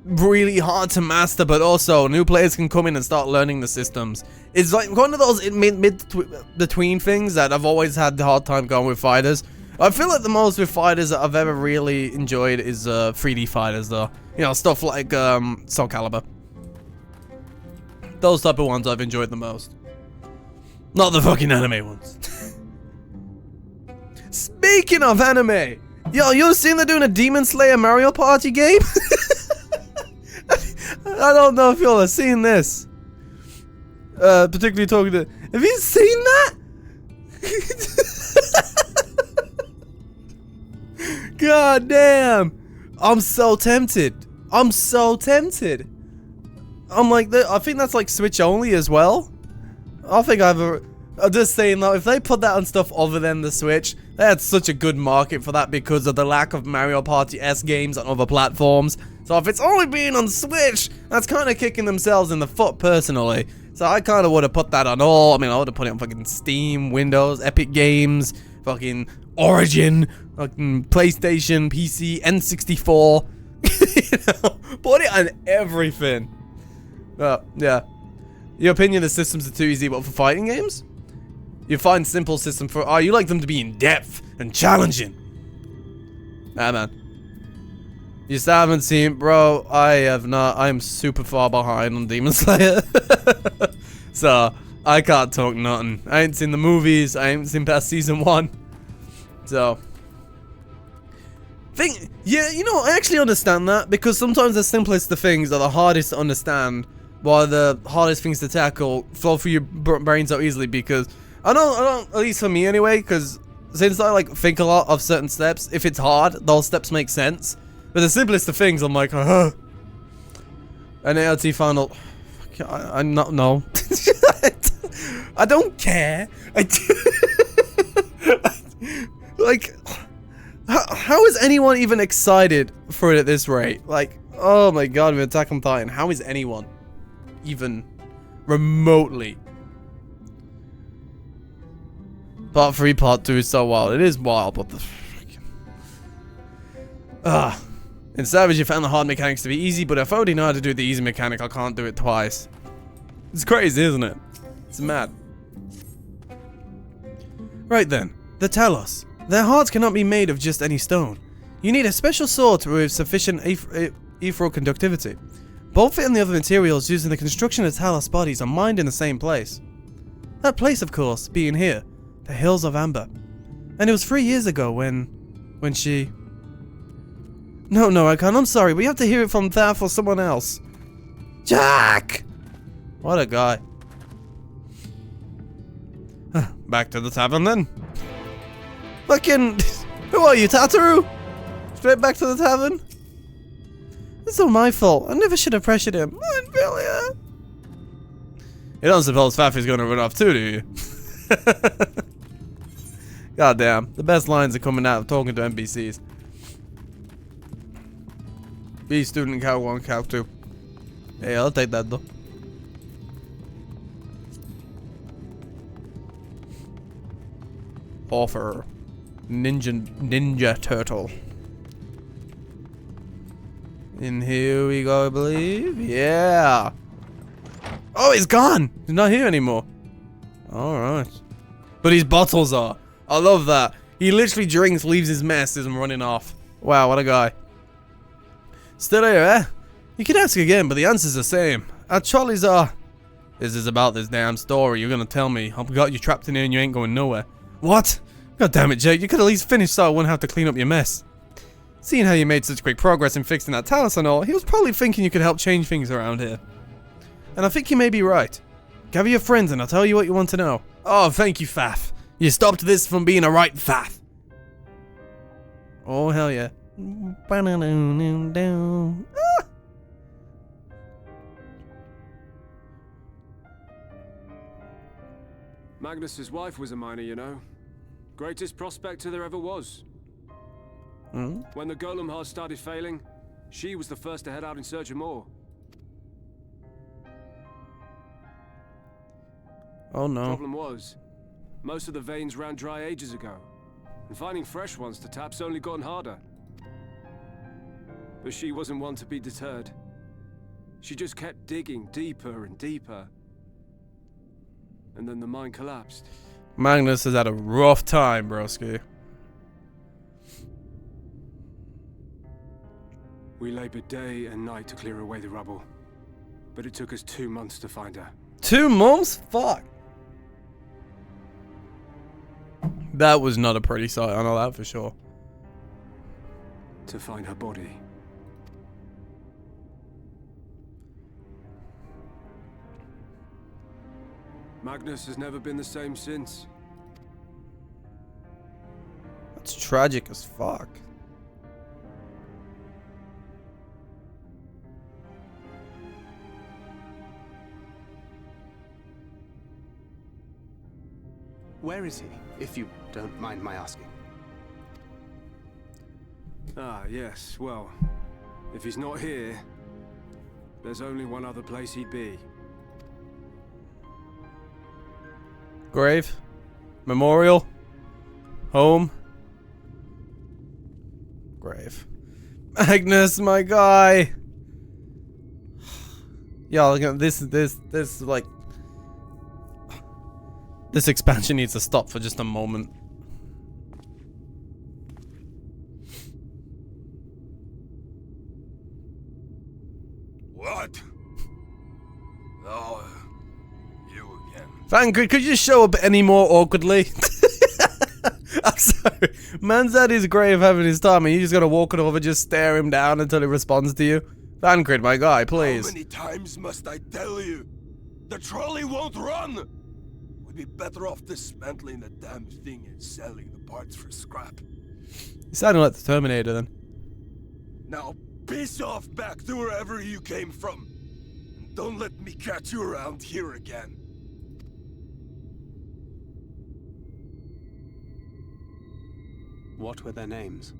really hard to master, but also new players can come in and start learning the systems. It's like one of those between things that I've always had the hard time going with fighters. I feel like the most with fighters that I've ever really enjoyed is 3D fighters, though. You know, stuff like Soul Calibur. Those type of ones I've enjoyed the most. Not the fucking anime ones. Speaking of anime, yo, you seen they're doing a Demon Slayer Mario Party game? I don't know if y'all have seen this. Particularly talking to. Have you seen that? God damn! I'm so tempted. I'm like, I think that's like Switch only as well. I think I'm just saying though, if they put that on stuff other than the Switch, they had such a good market for that because of the lack of Mario Party-S games on other platforms. So if it's only being on Switch, that's kind of kicking themselves in the foot personally. So I kind of would have put that on all. I mean, I would have put it on fucking Steam, Windows, Epic Games, fucking Origin, fucking PlayStation, PC, N64. You know, put it on everything. Yeah. Your opinion, the systems are too easy, but for fighting games? You find simple system for, you like them to be in depth and challenging. Ah, man. You still haven't seen, bro, I have not, I'm super far behind on Demon Slayer. So, I can't talk nothing. I ain't seen the movies, I ain't seen past season 1. So. Yeah, you know, I actually understand that, because sometimes the simplest of things are the hardest to understand, while the hardest things to tackle flow through your brain so easily, because I don't, at least for me anyway, because since I like think a lot of certain steps, if it's hard, those steps make sense. But the simplest of things, I'm like, And ALT final, I'm not, no. I don't care. Like, how is anyone even excited for it at this rate? Like, oh my god, with Attack on Titan, how is anyone even remotely? Part 3, Part 2 is so wild. It is wild, but the freaking... In Savage, you found the hard mechanics to be easy, but if I already know how to do the easy mechanic, I can't do it twice. It's crazy, isn't it? It's mad. Right then, the Talos. Their hearts cannot be made of just any stone. You need a special sort with sufficient ethereal conductivity. Both it and the other materials used in the construction of Talos bodies are mined in the same place. That place, of course, being here, the Hills of Amber. And it was 3 years ago when she... No, I can't. I'm sorry. We have to hear it from Thaf or someone else. Jack! What a guy. Back to the tavern then. Fucking... Who are you, Tataru? Straight back to the tavern? It's all my fault. I never should have pressured him. I'm failure. You don't suppose Faffy's gonna run off too, do you? Goddamn. The best lines are coming out of talking to NPCs. Be student cow 1, cow 2. Hey, I'll take that though. Offer. Ninja turtle. And here we go, I believe. Yeah. Oh, he's gone. He's not here anymore. Alright. But his bottles are. I love that. He literally drinks, leaves his mess, and running off. Wow, what a guy. Still here, eh? You can ask again, but the answer's the same. Our trolleys are... This is about this damn story. You're gonna tell me. I've got you trapped in here and you ain't going nowhere. What? God damn it, Jake. You could at least finish so I wouldn't have to clean up your mess. Seeing how you made such great progress in fixing that Talos and all, he was probably thinking you could help change things around here. And I think he may be right. Gather your friends and I'll tell you what you want to know. Oh, thank you, Faff. You stopped this from being a right Faff. Oh, hell yeah. Ah! Magnus's wife was a miner, you know. Greatest prospector there ever was. When the golem heart started failing, she was the first to head out in search of more. Oh no. The problem was, most of the veins ran dry ages ago, and finding fresh ones to tap's only gotten harder. But she wasn't one to be deterred. She just kept digging deeper and deeper. And then the mine collapsed. Magnus has had a rough time, broski. We labored day and night to clear away the rubble, but it took us 2 months to find her. 2 months? Fuck. That was not a pretty sight, I know that for sure. To find her body. Magnus has never been the same since. That's tragic as fuck. Where is he, if you don't mind my asking? Ah, yes, well, if he's not here, there's only one other place he'd be. Grave? Memorial? Home? Grave. Magnus, my guy! Y'all, this like... This expansion needs to stop for just a moment. What? Oh, you again. Fangrid, could you just show up any more awkwardly? I'm sorry. Man's at his grave having his time and you just gotta walk it over, just stare him down until he responds to you. Fangrid, my guy, please. How many times must I tell you? The trolley won't run! We'd be better off dismantling the damn thing and selling the parts for scrap. You sounded like the Terminator then. Now piss off back to wherever you came from. And don't let me catch you around here again. What were their names?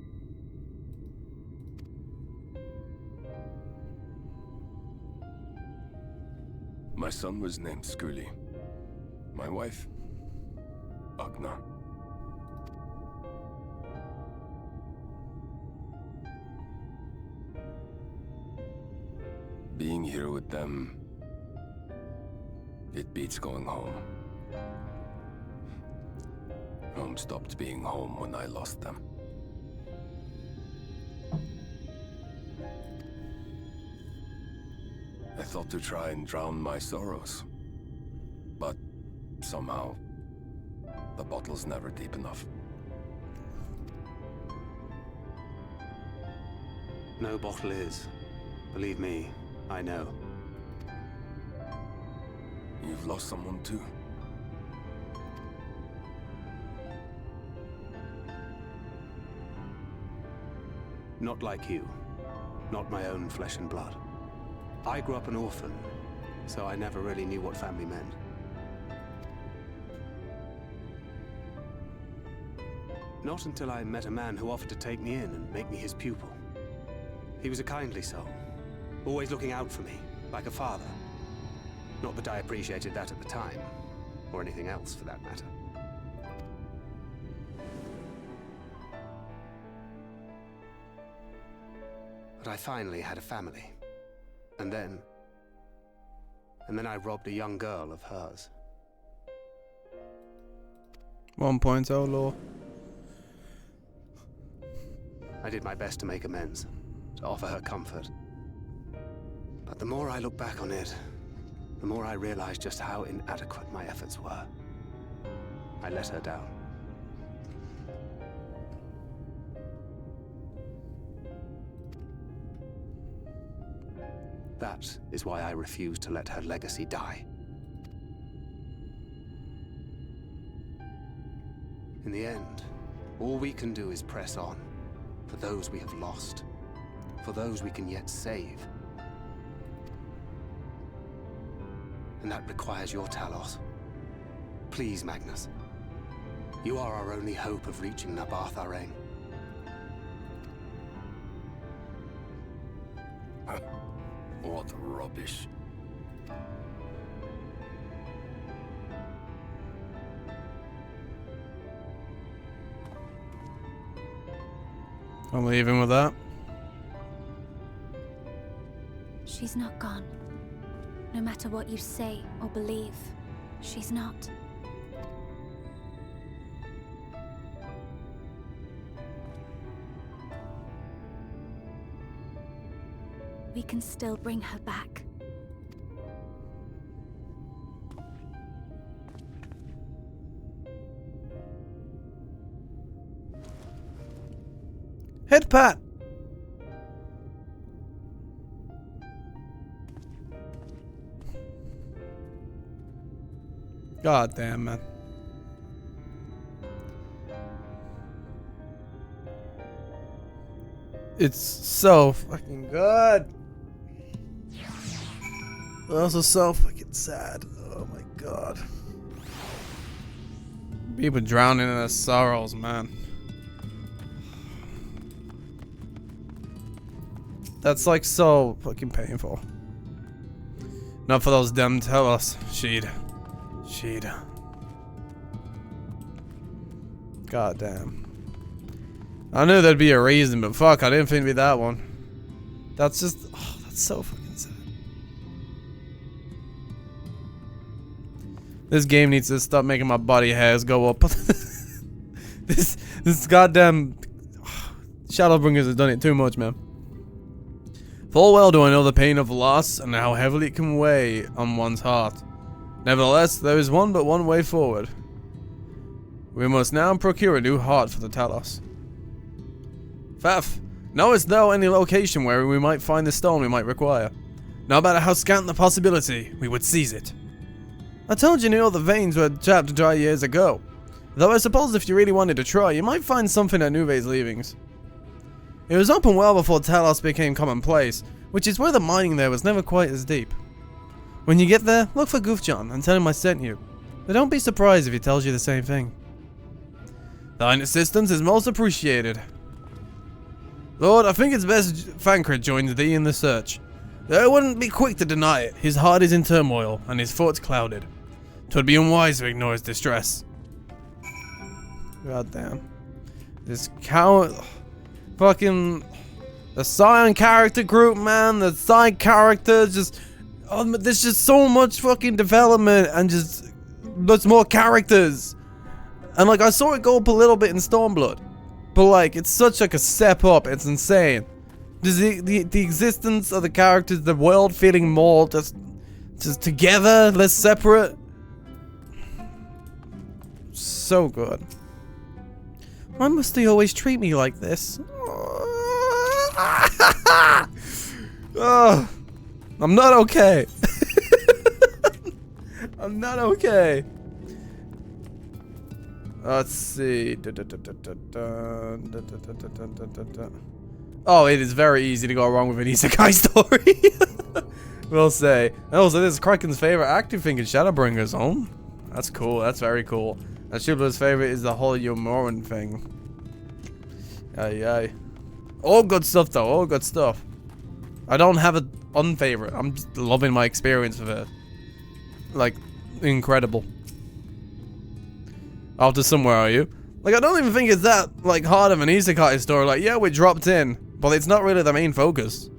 My son was named Skuli. My wife, Agna. Being here with them, it beats going home. Home home stopped being home when I lost them. I thought to try and drown my sorrows. But somehow, the bottle's never deep enough. No bottle is. Believe me, I know. You've lost someone too? Not like you. Not my own flesh and blood. I grew up an orphan, so I never really knew what family meant. Not until I met a man who offered to take me in and make me his pupil. He was a kindly soul, always looking out for me, like a father. Not that I appreciated that at the time, or anything else for that matter. But I finally had a family. And then I robbed a young girl of hers. 1.0 law. I did my best to make amends, to offer her comfort. But the more I look back on it, the more I realize just how inadequate my efforts were. I let her down. That is why I refuse to let her legacy die. In the end, all we can do is press on, for those we have lost, for those we can yet save. And that requires your Talos. Please, Magnus. You are our only hope of reaching Nabarth Areng. What rubbish. I'm leaving with that. She's not gone. No matter what you say or believe, she's not. We can still bring her back. Head pat. God damn, man. It's so fucking good. But also so fucking sad. Oh my god. People drowning in their sorrows, man. That's like so fucking painful. Not for those damn Talos. She'd. God damn. I knew there'd be a reason, but fuck, I didn't think it'd be that one. That's just, oh, that's so fucking sad. This game needs to stop making my body hairs go up. this goddamn ShadowBringers has done it too much, man. Full well do I know the pain of loss and how heavily it can weigh on one's heart. Nevertheless, there is one way forward. We must now procure a new heart for the Talos. Faf, knowest thou any location where we might find the stone we might require? No matter how scant the possibility, we would seize it. I told you all the veins were tapped dry years ago. Though I suppose if you really wanted to try, you might find something at Nuve's leavings. It was open well before Talos became commonplace, which is why the mining there was never quite as deep. When you get there, look for Goofjohn and tell him I sent you. But don't be surprised if he tells you the same thing. Thine assistance is most appreciated. Lord, I think it's best Thancred joins thee in the search. Though I wouldn't be quick to deny it, his heart is in turmoil and his thoughts clouded. 'Twould be unwise to ignore his distress. God damn. This cow... Fucking... The Scion character group, man. The side characters, just... there's just so much fucking development and just... There's more characters. And like, I saw it go up a little bit in Stormblood. But like, it's such like a step up, it's insane. Does the existence of the characters, the world feeling more just together, less separate. So good. Why must they always treat me like this? Oh, I'm not okay. I'm not okay. Let's see. Oh, it is very easy to go wrong with an isekai story. We'll say. Oh, so this is Kraken's favorite acting thing in ShadowBringers. Oh, that's cool. That's very cool. And Shubla's favorite is the whole Yomoran thing. Aye. All good stuff, though. All good stuff. I don't have an unfavorite. I'm just loving my experience with it. Like, incredible. After somewhere, are you? Like, I don't even think it's that, like, hard of an isekai story. Like, yeah, we dropped in, but it's not really the main focus.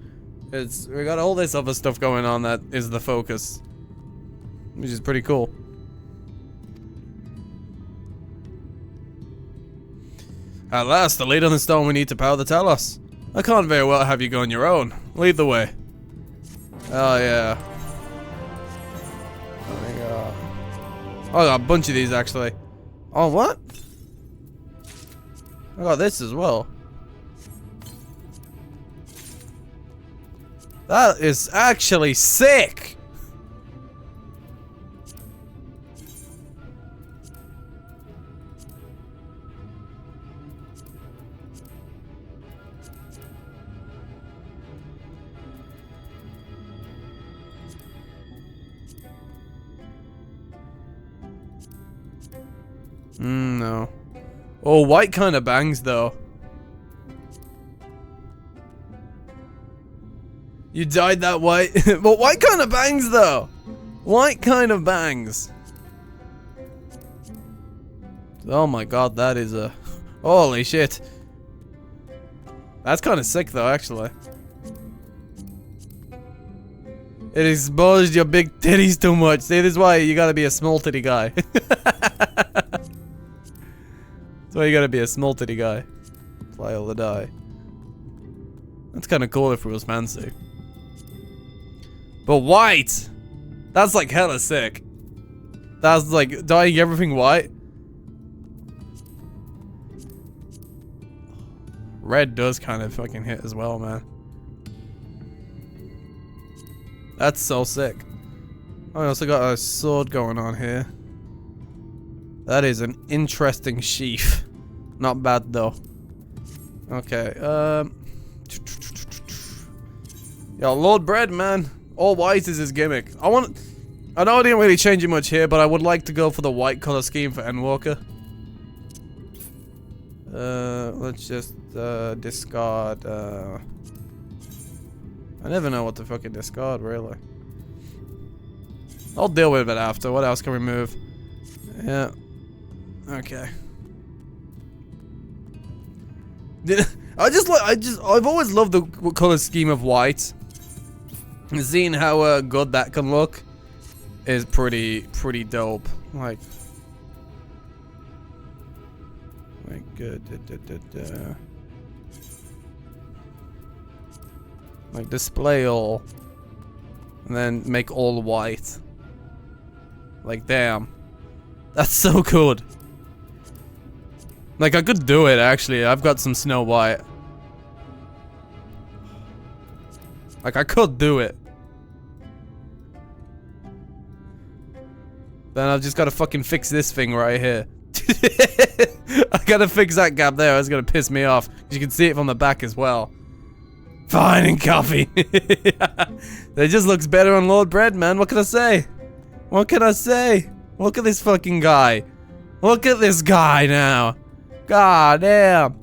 We got all this other stuff going on that is the focus. Which is pretty cool. At last, the lead on the stone we need to power the Talos. I can't very well have you go on your own. Lead the way. Oh, yeah. Oh, my God. Oh, I got a bunch of these, actually. Oh, what? I got this as well. That is actually sick! No. Oh, white kind of bangs, though. You dyed that white. But white kind of bangs, though. White kind of bangs. Oh my god, that is a... Holy shit. That's kind of sick, though, actually. It exposed your big titties too much. See, this is why you gotta be a small titty guy. That's why you gotta be a small titty guy. Fly all the die. That's kind of cool if it was fancy. But white! That's like hella sick. That's like dyeing everything white. Red does kind of fucking hit as well, man. That's so sick. I also got a sword going on here. That is an interesting sheath. Not bad though. Okay, yo, Lord Bread, man. All white is his gimmick. I know I didn't really change it much here, but I would like to go for the white color scheme for Endwalker. Let's just discard. I never know what to fucking discard, really. I'll deal with it after. What else can we move? Yeah. Okay. I've always loved the color scheme of white. And seeing how good that can look is pretty dope. Like good. Like display all, and then make all white. Like damn, that's so good. Like I could do it actually. I've got some Snow White. Like I could do it. Then I've just got to fucking fix this thing right here. I gotta fix that gap there. It's gonna piss me off. You can see it from the back as well. Fine and coffee. It just looks better on Lord Bread, man. What can I say? What can I say? Look at this fucking guy. Look at this guy now. God damn.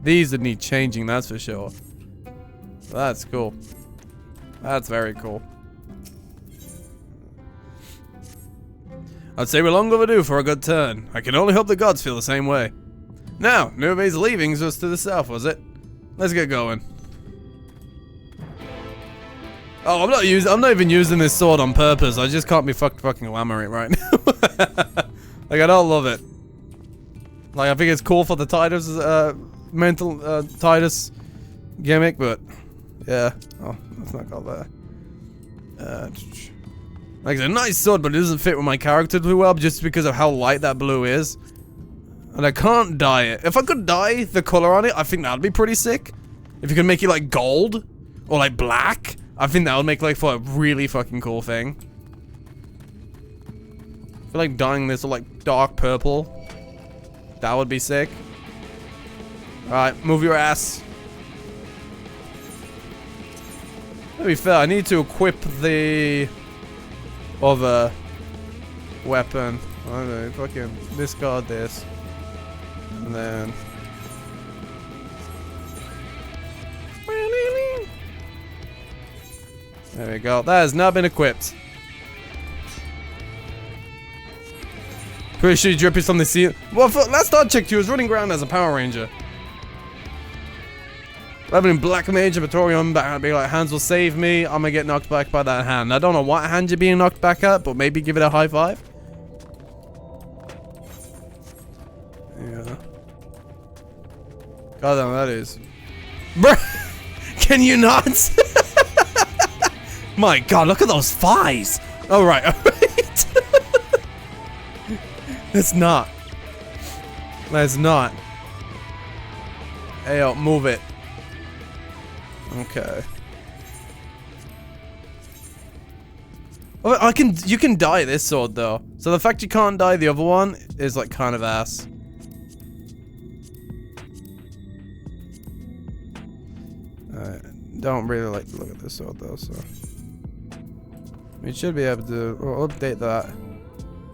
These would need changing, that's for sure. That's cool. That's very cool. I'd say we're long overdue for a good turn. I can only hope the gods feel the same way. Now, Nuve's leavings was to the south, was it? Let's get going. Oh, I'm not even using this sword on purpose. I just can't be fucking lamoring right now. Like I don't love it. Like, I think it's cool for the Titus, mental, Titus gimmick, but, yeah. Oh, that's not got there. Like, it's a nice sword, but it doesn't fit with my character too well, just because of how light that blue is. And I can't dye it. If I could dye the color on it, I think that'd be pretty sick. If you could make it, like, gold, or, like, black, I think that would make, like, for a really fucking cool thing. I feel like dyeing this, like, dark purple. That would be sick. Alright, move your ass. To be fair, I need to equip the other weapon. I don't know, fucking discard this. And then... There we go. That has not been equipped. Pretty sure you drip it on the sea. Well, last I checked, he was running around as a Power Ranger. Leveling Black Mage and Praetorian back and be like, hands will save me. I'm gonna get knocked back by that hand. I don't know what hand you're being knocked back at, but maybe give it a high five. Yeah. God damn, that is. Bruh! Can you not? My god, look at those thighs! Alright, alright. It's not. That's not. Hey, yo, move it. Okay. Well, you can dye this sword though. So the fact you can't dye the other one is like kind of ass. Don't really like to look at this sword though, so. We should be able to update that.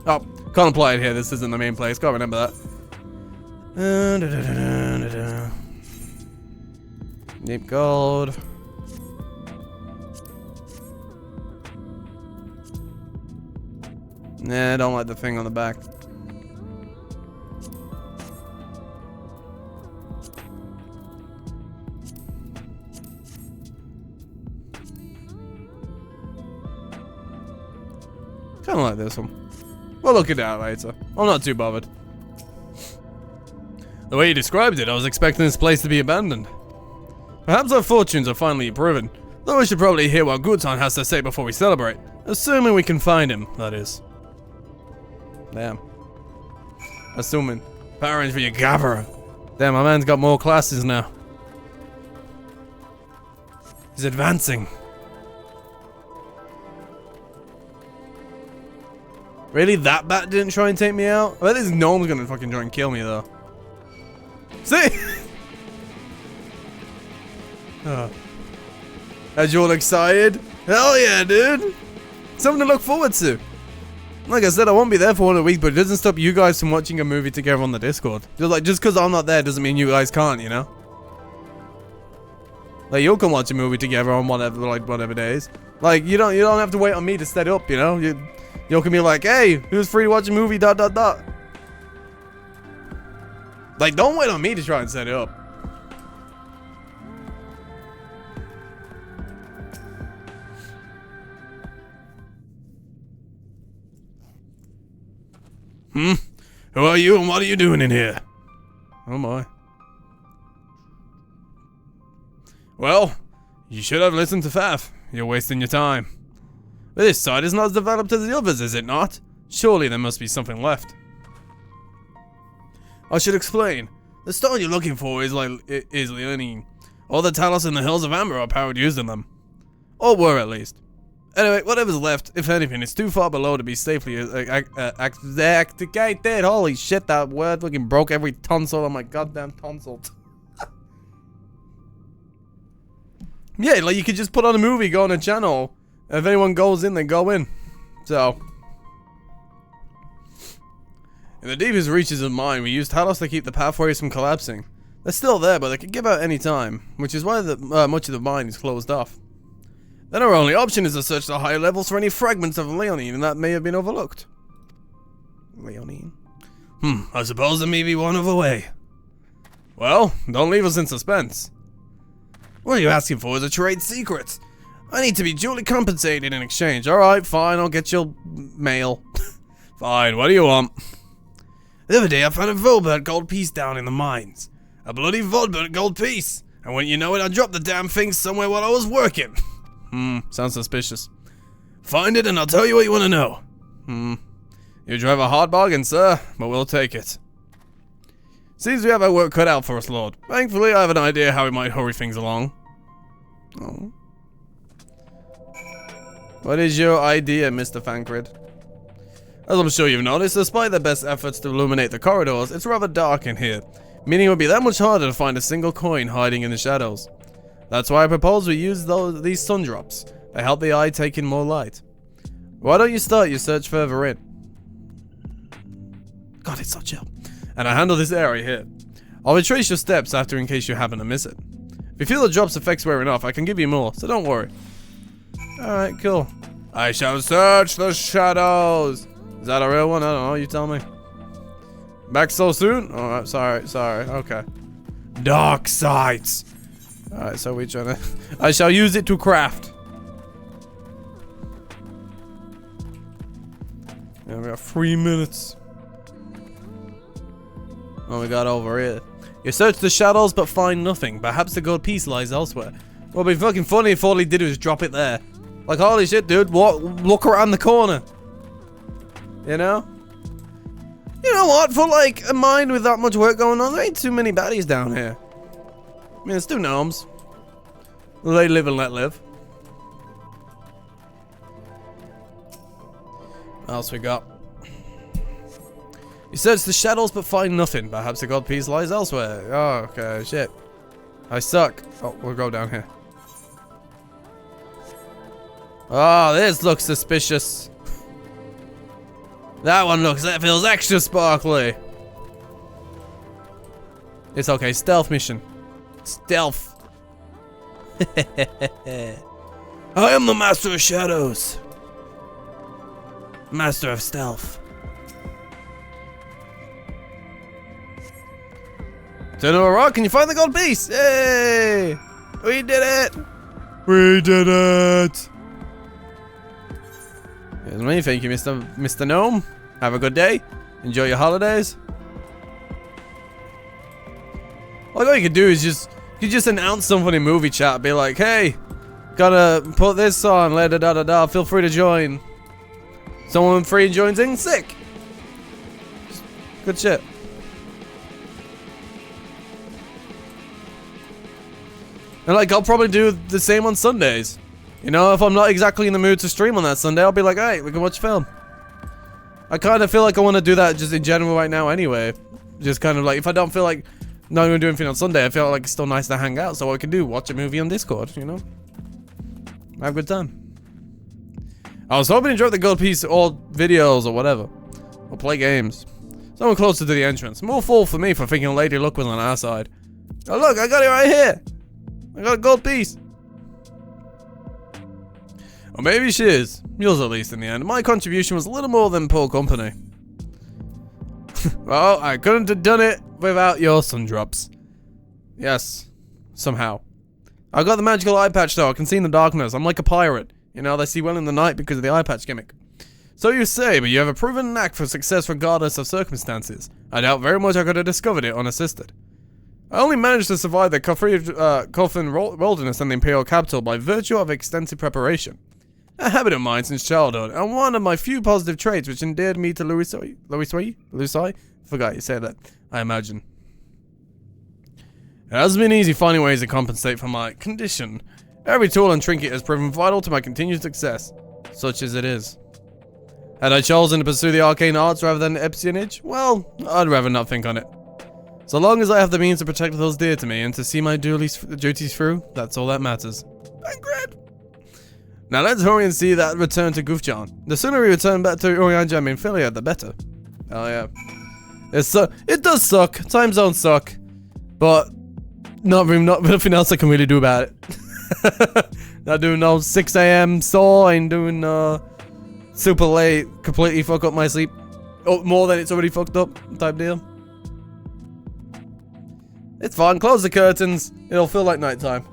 Oh, can't apply it here. This isn't the main place. Gotta remember that. Deep gold. Nah, I don't like the thing on the back. Kinda like this one. We'll look it out later. I'm not too bothered. The way you described it, I was expecting this place to be abandoned. Perhaps our fortunes are finally improving. Though we should probably hear what Gutan has to say before we celebrate. Assuming we can find him, that is. Damn. Assuming. Power range for your gabber. Damn, my man's got more classes now. He's advancing. Really? That bat didn't try and take me out? I bet this gnome's gonna fucking try and kill me though. See? Oh. Are you all excited? Hell yeah, dude! Something to look forward to. Like I said, I won't be there for 1 week, but it doesn't stop you guys from watching a movie together on the Discord. Just because I'm not there doesn't mean you guys can't, you know? Like, you'll come watch a movie together on whatever days. Like, you don't have to wait on me to set up, you know? You can be like, hey, who's free to watch a movie, ... Like, don't wait on me to try and set it up. Who are you and what are you doing in here? Oh my. Well, you should have listened to Faf. You're wasting your time. But this side is not as developed as the others, is it not? Surely there must be something left. I should explain. The stone you're looking for is leonine. All the Talos in the hills of Amber are powered using them. Or were at least. Anyway, whatever's left, if anything, it's too far below to be safely activated. Holy shit, that word fucking broke every tonsil on my goddamn tonsil. Yeah, like you could just put on a movie, go on a channel. If anyone goes in, then go in. So. In the deepest reaches of mine, we used Talos to keep the pathways from collapsing. They're still there, but they could give out any time, which is why much of the mine is closed off. Then our only option is to search the higher levels for any fragments of leonine that may have been overlooked. Leonine? I suppose there may be one other way. Well, don't leave us in suspense. What are you asking for is a trade secret. I need to be duly compensated in exchange. Alright, fine, I'll get your mail. Fine, what do you want? The other day I found a Volbert gold piece down in the mines. A bloody Volbert gold piece. And when you know it, I dropped the damn thing somewhere while I was working. Sounds suspicious. Find it and I'll tell you what you want to know. You drive a hard bargain, sir, but we'll take it. Seems we have our work cut out for us, Lord. Thankfully, I have an idea how we might hurry things along. Oh. What is your idea, Mr. Thancred? As I'm sure you've noticed, despite their best efforts to illuminate the corridors, it's rather dark in here, meaning it would be that much harder to find a single coin hiding in the shadows. That's why I propose we use these sun drops. They help the eye take in more light. Why don't you start your search further in? God, it's so chill. And I handle this area here. I'll retrace your steps after in case you happen to miss it. If you feel the drop's effects wearing off, I can give you more, so don't worry. Alright, cool. I shall search the shadows. Is that a real one? I don't know, you tell me. Back so soon? Alright, sorry, okay. Dark sights. Alright, so we're trying to... I shall use it to craft. Yeah, we got 3 minutes. What we got over here? You search the shadows but find nothing. Perhaps the gold piece lies elsewhere. Well, it'd be fucking funny if all he did was drop it there. Like, holy shit, dude, look around the corner. You know? You know what? For, like, a mine with that much work going on, there ain't too many baddies down here. I mean, there's 2 gnomes. They live and let live. What else we got? You search the shadows but find nothing. Perhaps the gold piece lies elsewhere. Oh, okay, shit. I suck. Oh, we'll go down here. Oh, this looks suspicious. That feels extra sparkly. It's okay, stealth mission. Stealth. I am the master of shadows. Master of stealth. Turn to a rock, can you find the gold piece? Yay! We did it! We did it! Here's me, thank you, Mr. Gnome. Have a good day. Enjoy your holidays. Like, all you could do is just announce something in movie chat. Be like, hey, gotta put this on, da-da-da-da-da, feel free to join. Someone free joins in, sick. Good shit. And like, I'll probably do the same on Sundays. You know, if I'm not exactly in the mood to stream on that Sunday, I'll be like, hey, we can watch film. I kind of feel like I want to do that just in general right now anyway. Just kind of like, if I don't feel like not going to do anything on Sunday, I feel like it's still nice to hang out. So what I can do, watch a movie on Discord, you know? Have a good time. I was hoping to drop the gold piece or videos or whatever. Or play games. Someone closer to the entrance. More fool for me for thinking Lady Luck was on our side. Oh look, I got it right here. I got a gold piece. Or maybe she is. Yours at least in the end. My contribution was a little more than poor company. Well, I couldn't have done it without your sun drops. Yes. Somehow. I got the magical eye patch though. I can see in the darkness. I'm like a pirate. You know, they see well in the night because of the eye patch gimmick. So you say, but you have a proven knack for success regardless of circumstances. I doubt very much I could have discovered it unassisted. I only managed to survive the Coffin Wilderness and the Imperial Capital by virtue of extensive preparation. A habit of mine since childhood, and one of my few positive traits which endeared me to Louisai? Forgot you said that, I imagine. It hasn't been easy finding ways to compensate for my condition. Every tool and trinket has proven vital to my continued success, such as it is. Had I chosen to pursue the arcane arts rather than espionage? Well, I'd rather not think on it. So long as I have the means to protect those dear to me and to see my duties through, that's all that matters. Thancred! Now let's hurry and see that return to Gufjan. The sooner we return back to Urianjam in Philia, the better. Oh yeah. It does suck. Time zones suck. But nothing else I can really do about it. Not doing no 6 AM saw, ain't doing super late, completely fuck up my sleep. Oh, more than it's already fucked up type deal. It's fine, close the curtains. It'll feel like nighttime.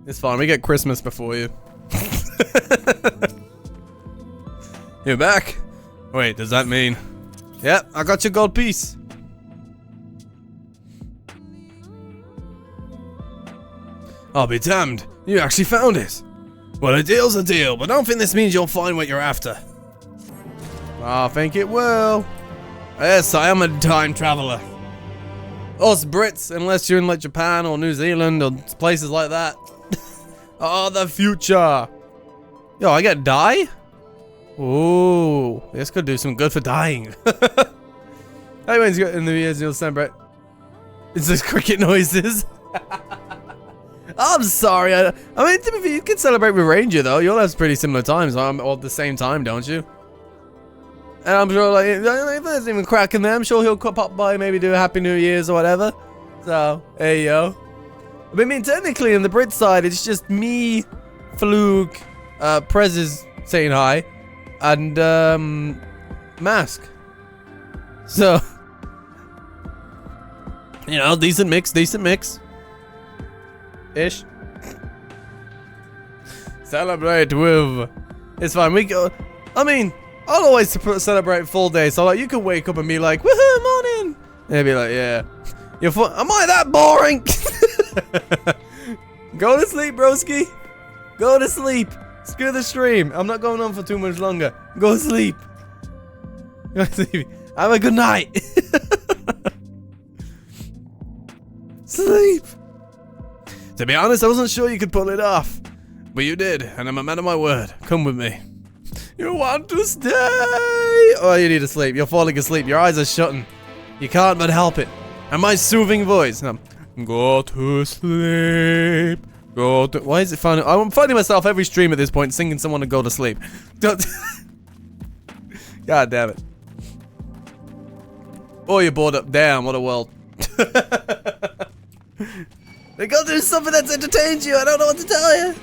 It's fine, we get Christmas before you. You're back? Wait, does that mean... Yep, I got your gold piece. I'll be damned. You actually found it. Well, a deal's a deal, but I don't think this means you'll find what you're after. I think it will. Yes, I am a time traveler. Us Brits, unless you're in like Japan or New Zealand or places like that. Oh, the future. Yo, I get die? Ooh, this could do some good for dying. Everyone's got in the years you'll celebrate. It's just cricket noises. I'm sorry. I mean, you can celebrate with Ranger though. You all have pretty similar times, all at the same time, don't you? And I'm sure, like, if there's even crack in there, I'm sure he'll pop by, maybe do a Happy New Year's or whatever. So, there you go. But I mean, technically, on the Brit side, it's just me, Fluke, Prez is saying hi, and Mask. So, you know, decent mix. Ish. Celebrate with. It's fine. We go. I mean, I'll always celebrate full day. So like, you can wake up and be like, "Woohoo, morning!" And be like, "Yeah, am I that boring?" Go to sleep, broski. Go to sleep. Screw the stream. I'm not going on for too much longer. Go to sleep. Go to sleep. Have a good night. Sleep. To be honest, I wasn't sure you could pull it off. But you did, and I'm a man of my word. Come with me. You want to stay? Oh, you need to sleep. You're falling asleep. Your eyes are shutting. You can't but help it. And my soothing voice. Go to sleep. Go to... Why is it finding... I'm finding myself every stream at this point singing someone to go to sleep. God damn it. Oh, you're bored up. Damn, what a world. They gotta do something that's entertains you. I don't know what to tell you.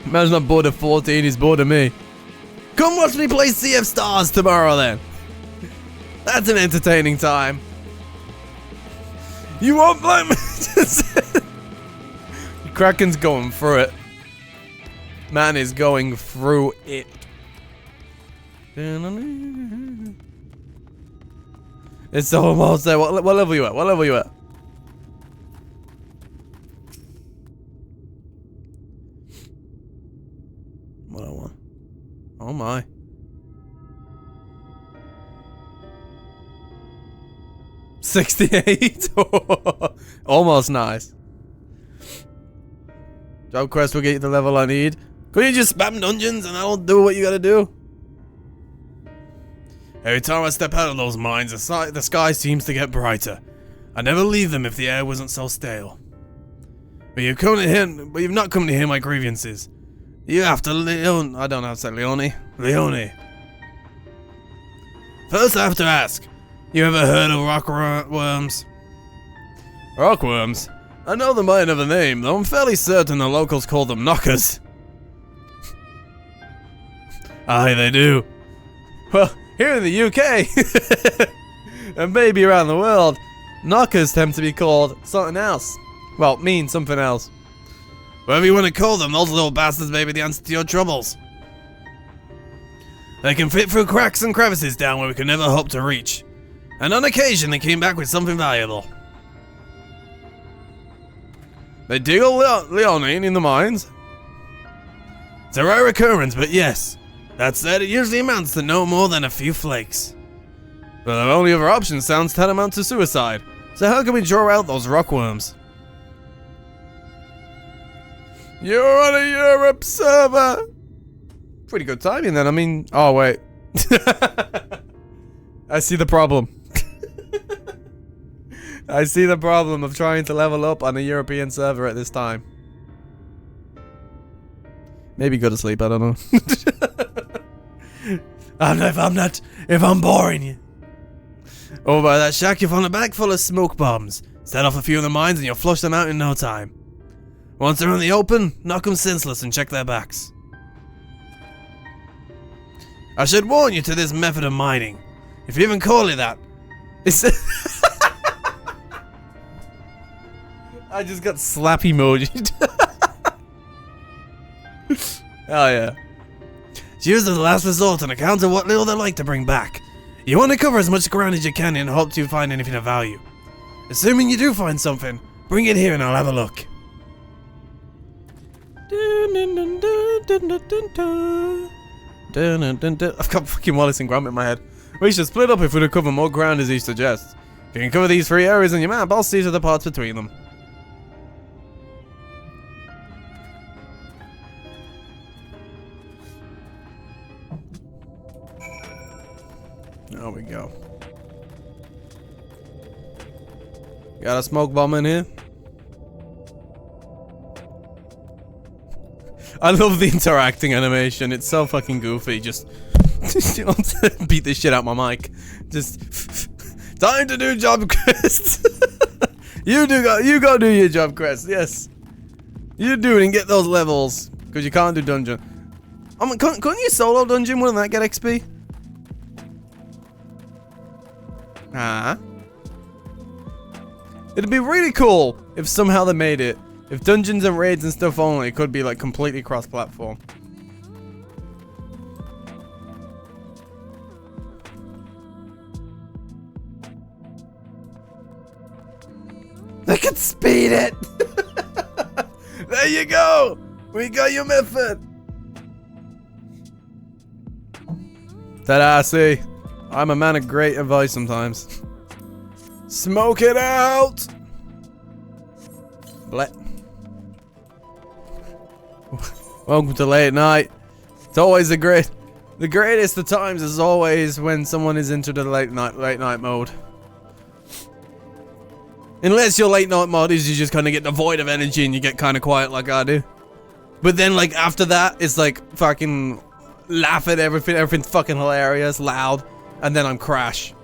Man's not bored of 14, he's bored of me. Come watch me play Sea of Stars tomorrow then. That's an entertaining time. You won't blame me. Kraken's going through it. Man is going through it. It's almost there. What level you at? What level you at? What I want? Oh my. $68. Almost nice. Job quest will get you the level I need. Could you just spam dungeons and I'll do what you gotta do? Every time I step out of those mines, the sky seems to get brighter. I'd never leave them if the air wasn't so stale. But you've not come to hear my grievances. You have to I don't know how to say Leone. First I have to ask, you ever heard of rockworms? Rockworms? I know them by another name, though I'm fairly certain the locals call them knockers. Aye, they do. Well, here in the UK, and maybe around the world, knockers tend to be called something else. Well, mean something else. Whatever you want to call them, those little bastards may be the answer to your troubles. They can fit through cracks and crevices down where we could never hope to reach. And on occasion, they came back with something valuable. They dig a leonine in the mines. It's a rare occurrence, but yes. That said, it usually amounts to no more than a few flakes. But the only other option sounds tantamount to suicide. So how can we draw out those rockworms? You're on a Europe server! Pretty good timing then, I mean... Oh, wait. I see the problem. I see the problem of trying to level up on a European server at this time. Maybe go to sleep, I don't know. If I'm boring you. Over by that shack, you'll find a bag full of smoke bombs. Set off a few of the mines and you'll flush them out in no time. Once they're in the open, knock them senseless and check their backs. I should warn you to this method of mining. If you even call it that, it's... I just got slap emoji'd. Oh yeah. It's used as a last resort on account of what little they like to bring back. You want to cover as much ground as you can in hopes you find anything of value. Assuming you do find something, bring it here and I'll have a look. I've got fucking Wallace and Gromit in my head. We should split up if we cover more ground as he suggests. If you can cover these 3 areas on your map, I'll see to the parts between them. There we go. Got a smoke bomb in here. I love the interacting animation. It's so fucking goofy. Just beat the shit out my mic. Just time to do job quest. you go do your job quest. Yes, you do it and get those levels because you can't do dungeon. Couldn't you solo dungeon? Wouldn't that get XP? It'd be really cool if somehow they made it. If dungeons and raids and stuff only could be like completely cross-platform. They could speed it! There you go! We got your method! Ta-da, see? I'm a man of great advice sometimes. Smoke it out! Blet. Welcome to late night. It's always the greatest of times is always when someone is into the late night mode. Unless your late night mode is you just kind of get devoid of energy and you get kind of quiet like I do. But then like after that, it's like fucking laugh at everything. Everything's fucking hilarious, loud, and then I'm crash.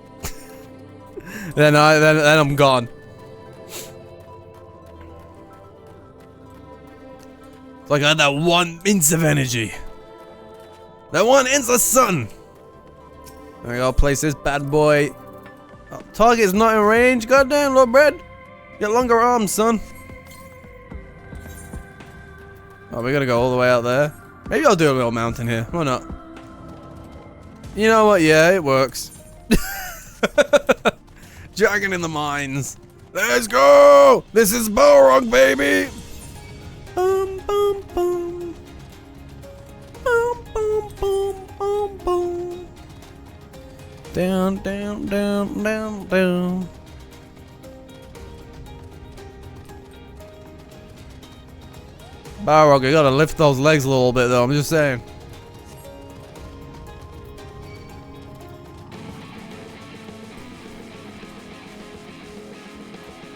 then I'm gone. It's like I had that 1 inch of energy. That 1 inch of sun. There we go, place this bad boy. Oh, target's not in range. Goddamn, little bread. Get longer arms, son. Oh, we gotta go all the way out there. Maybe I'll do a little mountain here. Why not? You know what? Yeah, it works. Dragon in the mines. Let's go! This is Balrog, baby! Bum, bum, bum. Bum, bum, bum, bum, bum. Down, down, down, down, down. Balrog, you gotta lift those legs a little bit though, I'm just saying.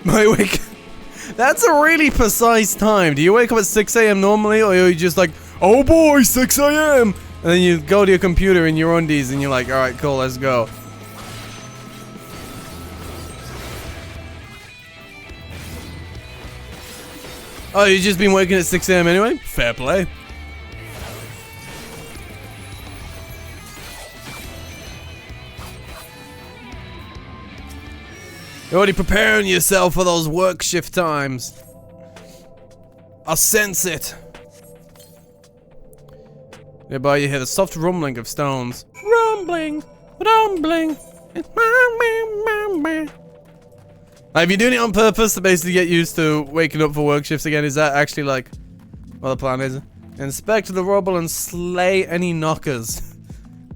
My wake. That's a really precise time. Do you wake up at 6 AM normally, or are you just like, oh boy, 6 AM? And then you go to your computer in your undies and you're like, alright, cool, let's go. Oh, you've just been waking at 6 AM anyway? Fair play. You're already preparing yourself for those work shift times. I sense it. Nearby you hear the soft rumbling of stones. Rumbling, rumbling. Are you doing it on purpose to basically get used to waking up for work shifts again? Is that actually like what the plan is? Inspect the rubble and slay any knockers.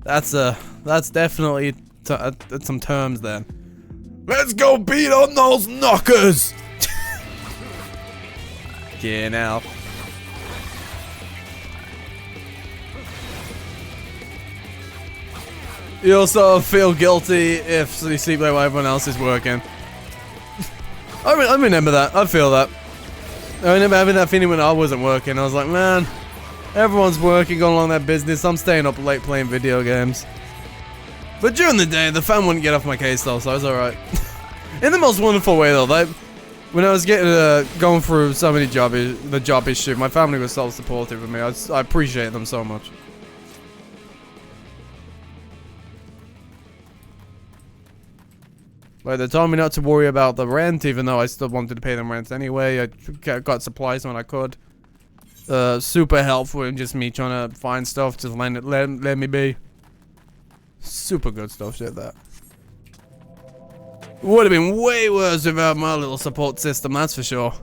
That's definitely some terms then. Let's go beat on those knockers! Yeah, now. You also feel guilty if you sleep late while everyone else is working. I remember that. I feel that. I remember having that feeling when I wasn't working. I was like, man, everyone's working, going along their business. I'm staying up late playing video games. But during the day, the fan wouldn't get off my case though, so I was alright. In the most wonderful way though, when I was going through so many the job issue, my family was so supportive of me. I appreciate them so much. Like, they told me not to worry about the rent, even though I still wanted to pay them rent anyway. I got supplies when I could. super helpful in just me trying to find stuff. Just let me be. Super good stuff, shit that. Would have been way worse without my little support system, that's for sure.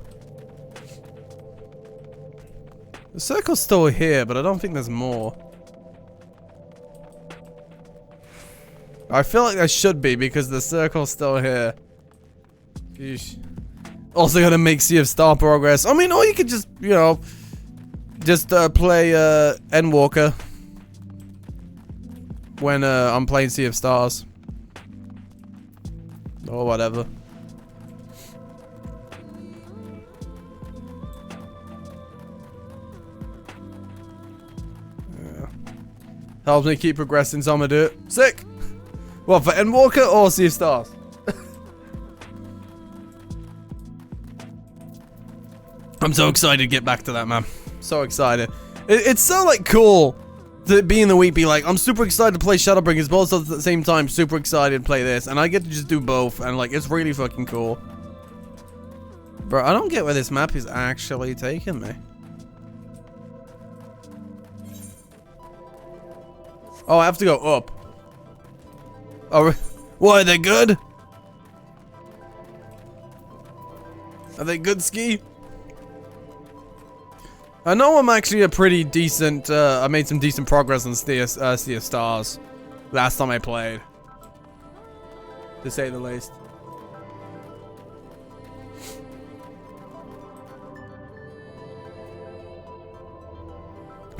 The circle's still here, but I don't think there's more. I feel like there should be because the circle's still here. Yeesh. Also gonna make Sea of Star progress. I mean, or you could just, you know, just play Endwalker when I'm playing Sea of Stars. Or whatever. Yeah. Helps me keep progressing, so I'm gonna do it. Sick! What, for Endwalker or Sea of Stars? I'm so excited to get back to that, man. So excited. It's so, like, cool to be in the week, be like, I'm super excited to play ShadowBringers, but also at the same time, super excited to play this. And I get to just do both, and, like, it's really fucking cool. Bro, I don't get where this map is actually taking me. Oh, I have to go up. Oh, what, are they good? Are they good, Ski? I know I'm actually a pretty decent, I made some decent progress on Sea of Stars last time I played. To say the least.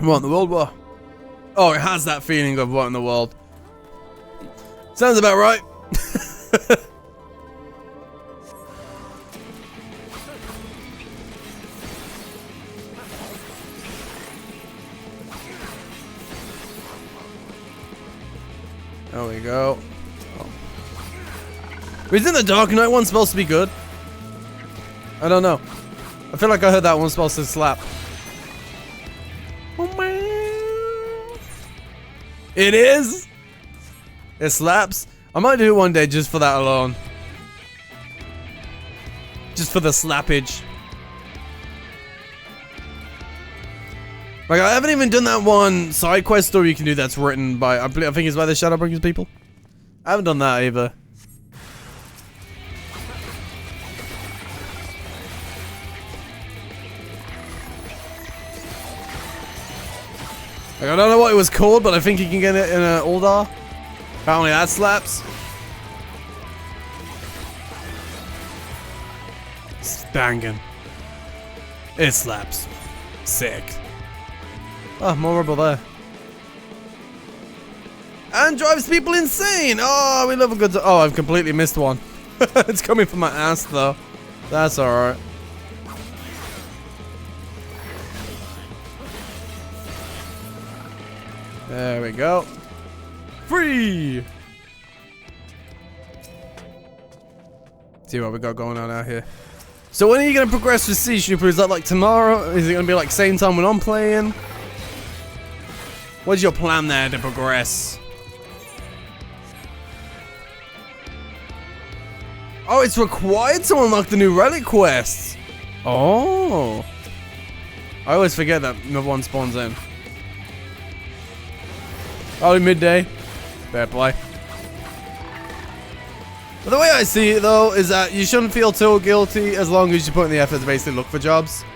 What in the world? What? Oh, it has that feeling of what in the world. Sounds about right. There we go. Oh. Isn't the Dark Knight one supposed to be good? I don't know. I feel like I heard that one's supposed to slap. Oh man. It is? It slaps? I might do it one day just for that alone. Just for the slappage. Like, I haven't even done that one side quest story you can do that's written by, I think it's by the ShadowBringers people. I haven't done that either. Like, I don't know what it was called, but I think you can get it in an Uldar. Apparently that slaps. It's banging. It slaps. Sick. Oh, more rubble there. And drives people insane! Oh, we love a good... Oh, I've completely missed one. It's coming from my ass, though. That's alright. There we go. Free! See what we got going on out here. So when are you going to progress with Sea Trooper? Is that like tomorrow? Is it going to be like same time when I'm playing? What's your plan there to progress? Oh, it's required to unlock the new relic quests. Oh. I always forget that another one spawns in. Oh, midday. Fair play. But the way I see it, though, is that you shouldn't feel too guilty as long as you put in the effort to basically look for jobs.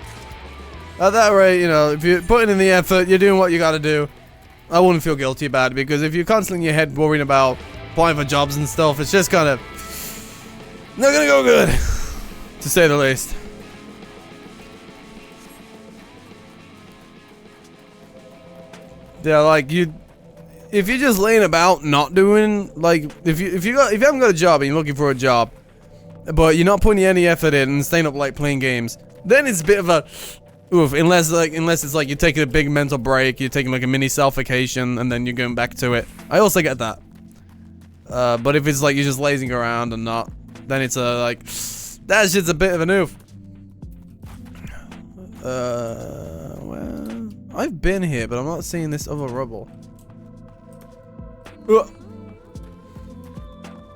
At that rate, you know, if you're putting in the effort, you're doing what you gotta do. I wouldn't feel guilty about it, because if you're constantly in your head worrying about applying for jobs and stuff, it's just kind of not gonna go good, to say the least. Yeah, like if you're just laying about not doing, like, if you haven't got a job and you're looking for a job, but you're not putting any effort in and staying up like playing games, then it's a bit of a oof, unless it's like you're taking a big mental break, you're taking like a mini self-vacation, and then you're going back to it. I also get that. But if it's like you're just lazing around and not, then it's like, that's just a bit of an oof. Well, I've been here, but I'm not seeing this other rubble.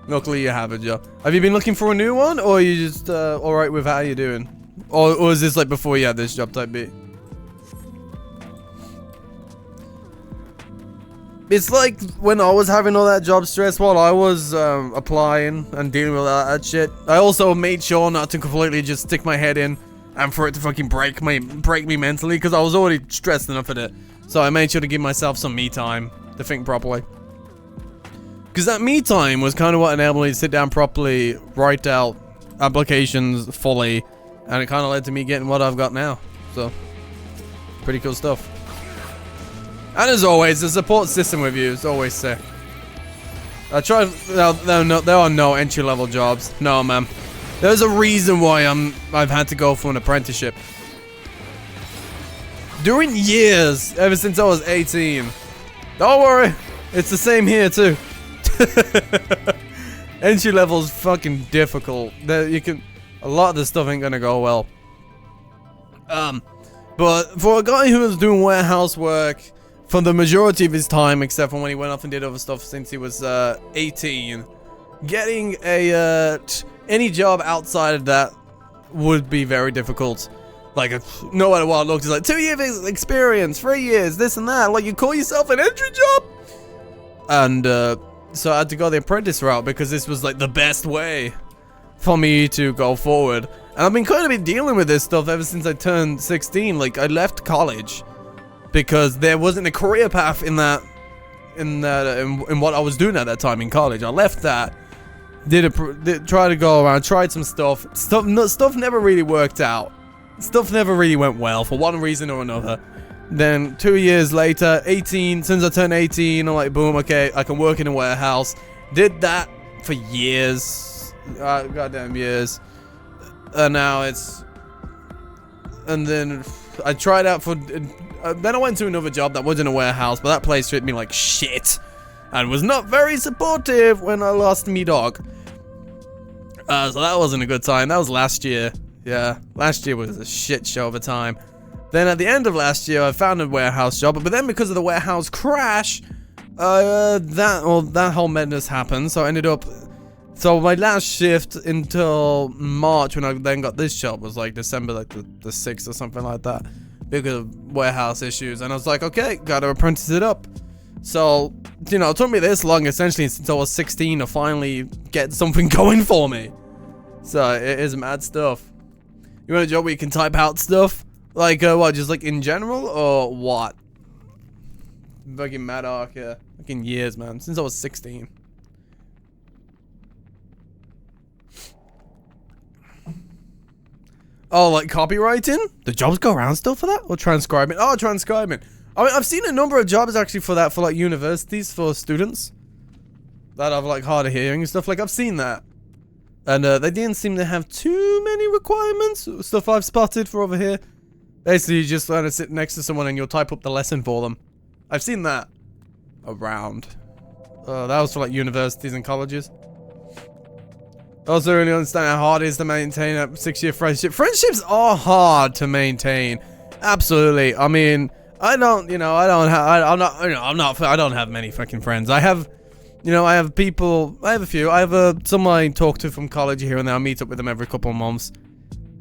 Luckily you have a job. Have you been looking for a new one, or are you just alright with how you're doing? Or is this like before you had this job type beat? It's like when I was having all that job stress while I was applying and dealing with all that shit. I also made sure not to completely just stick my head in and for it to fucking break me mentally, because I was already stressed enough at it. So I made sure to give myself some me time to think properly. Because that me time was kind of what enabled me to sit down properly, write out applications fully, and it kind of led to me getting what I've got now. So, pretty cool stuff. And as always, the support system with you is always sick. I tried. There are no entry-level jobs. No, man. There's a reason why I've had to go for an apprenticeship. During years, ever since I was 18. Don't worry, it's the same here too. Entry level is fucking difficult. A lot of the stuff ain't gonna go well. But for a guy who was doing warehouse work for the majority of his time, except for when he went off and did other stuff since he was 18, getting any job outside of that would be very difficult. Like, no matter what it looked, it's like 2 years experience, 3 years, this and that. Like, you call yourself an entry job? And so I had to go the apprentice route because this was like the best way for me to go forward. And I've been kind of dealing with this stuff ever since I turned 16. Like, I left college because there wasn't a career path in what I was doing at that time in college. I left that, tried to go around, tried some stuff. Stuff never really worked out. Stuff never really went well for one reason or another. Then 2 years later, 18, since I turned 18, I'm like, boom, okay, I can work in a warehouse. Did that for years, goddamn years. And now it's, and then I tried out for, then I went to another job that wasn't a warehouse, but that place treated me like shit. And was not very supportive when I lost me dog. So that wasn't a good time. That was last year. Yeah, last year was a shit show of a time. Then at the end of last year, I found a warehouse job, but then because of the warehouse crash, that whole madness happened. So I ended up, so my last shift until March when I then got this job was like December, like the 6th or something like that, because of warehouse issues. And I was like, okay, gotta apprentice it up. So, you know, it took me this long essentially since I was 16 to finally get something going for me. So it is mad stuff. You want a job where you can type out stuff? Like, what, just like in general, or what? Fucking mad arc, yeah. Fucking years, man. Since I was 16. Oh, like copywriting? The jobs go around still for that? Or transcribing? Oh, transcribing. I mean, I've seen a number of jobs actually for that, for like universities, for students. That have like hard of hearing and stuff. Like, I've seen that. And they didn't seem to have too many requirements. Stuff I've spotted for over here. Basically, you just learn to sit next to someone and you'll type up the lesson for them. I've seen that around. That was for like universities and colleges. I also really understand how hard it is to maintain a 6-year friendship. Friendships are hard to maintain. Absolutely. I mean, I don't have many fucking friends. I have, I have people, I have a few. I have some I talk to from college here and there. I meet up with them every couple of months.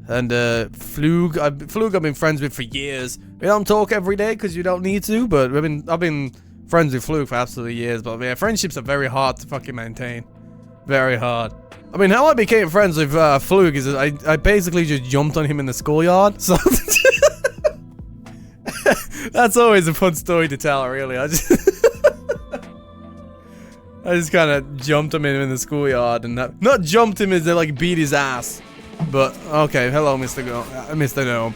And Flug I've been friends with for years. We don't talk every day because you don't need to, but I've been friends with Flug for absolutely years. But yeah, friendships are very hard to fucking maintain. Very hard. I mean, how I became friends with Flug is I basically just jumped on him in the schoolyard. So that's always a fun story to tell, really. I just kind of jumped him in the schoolyard and not jumped him as they like beat his ass. But okay, hello, Mr. Gnome.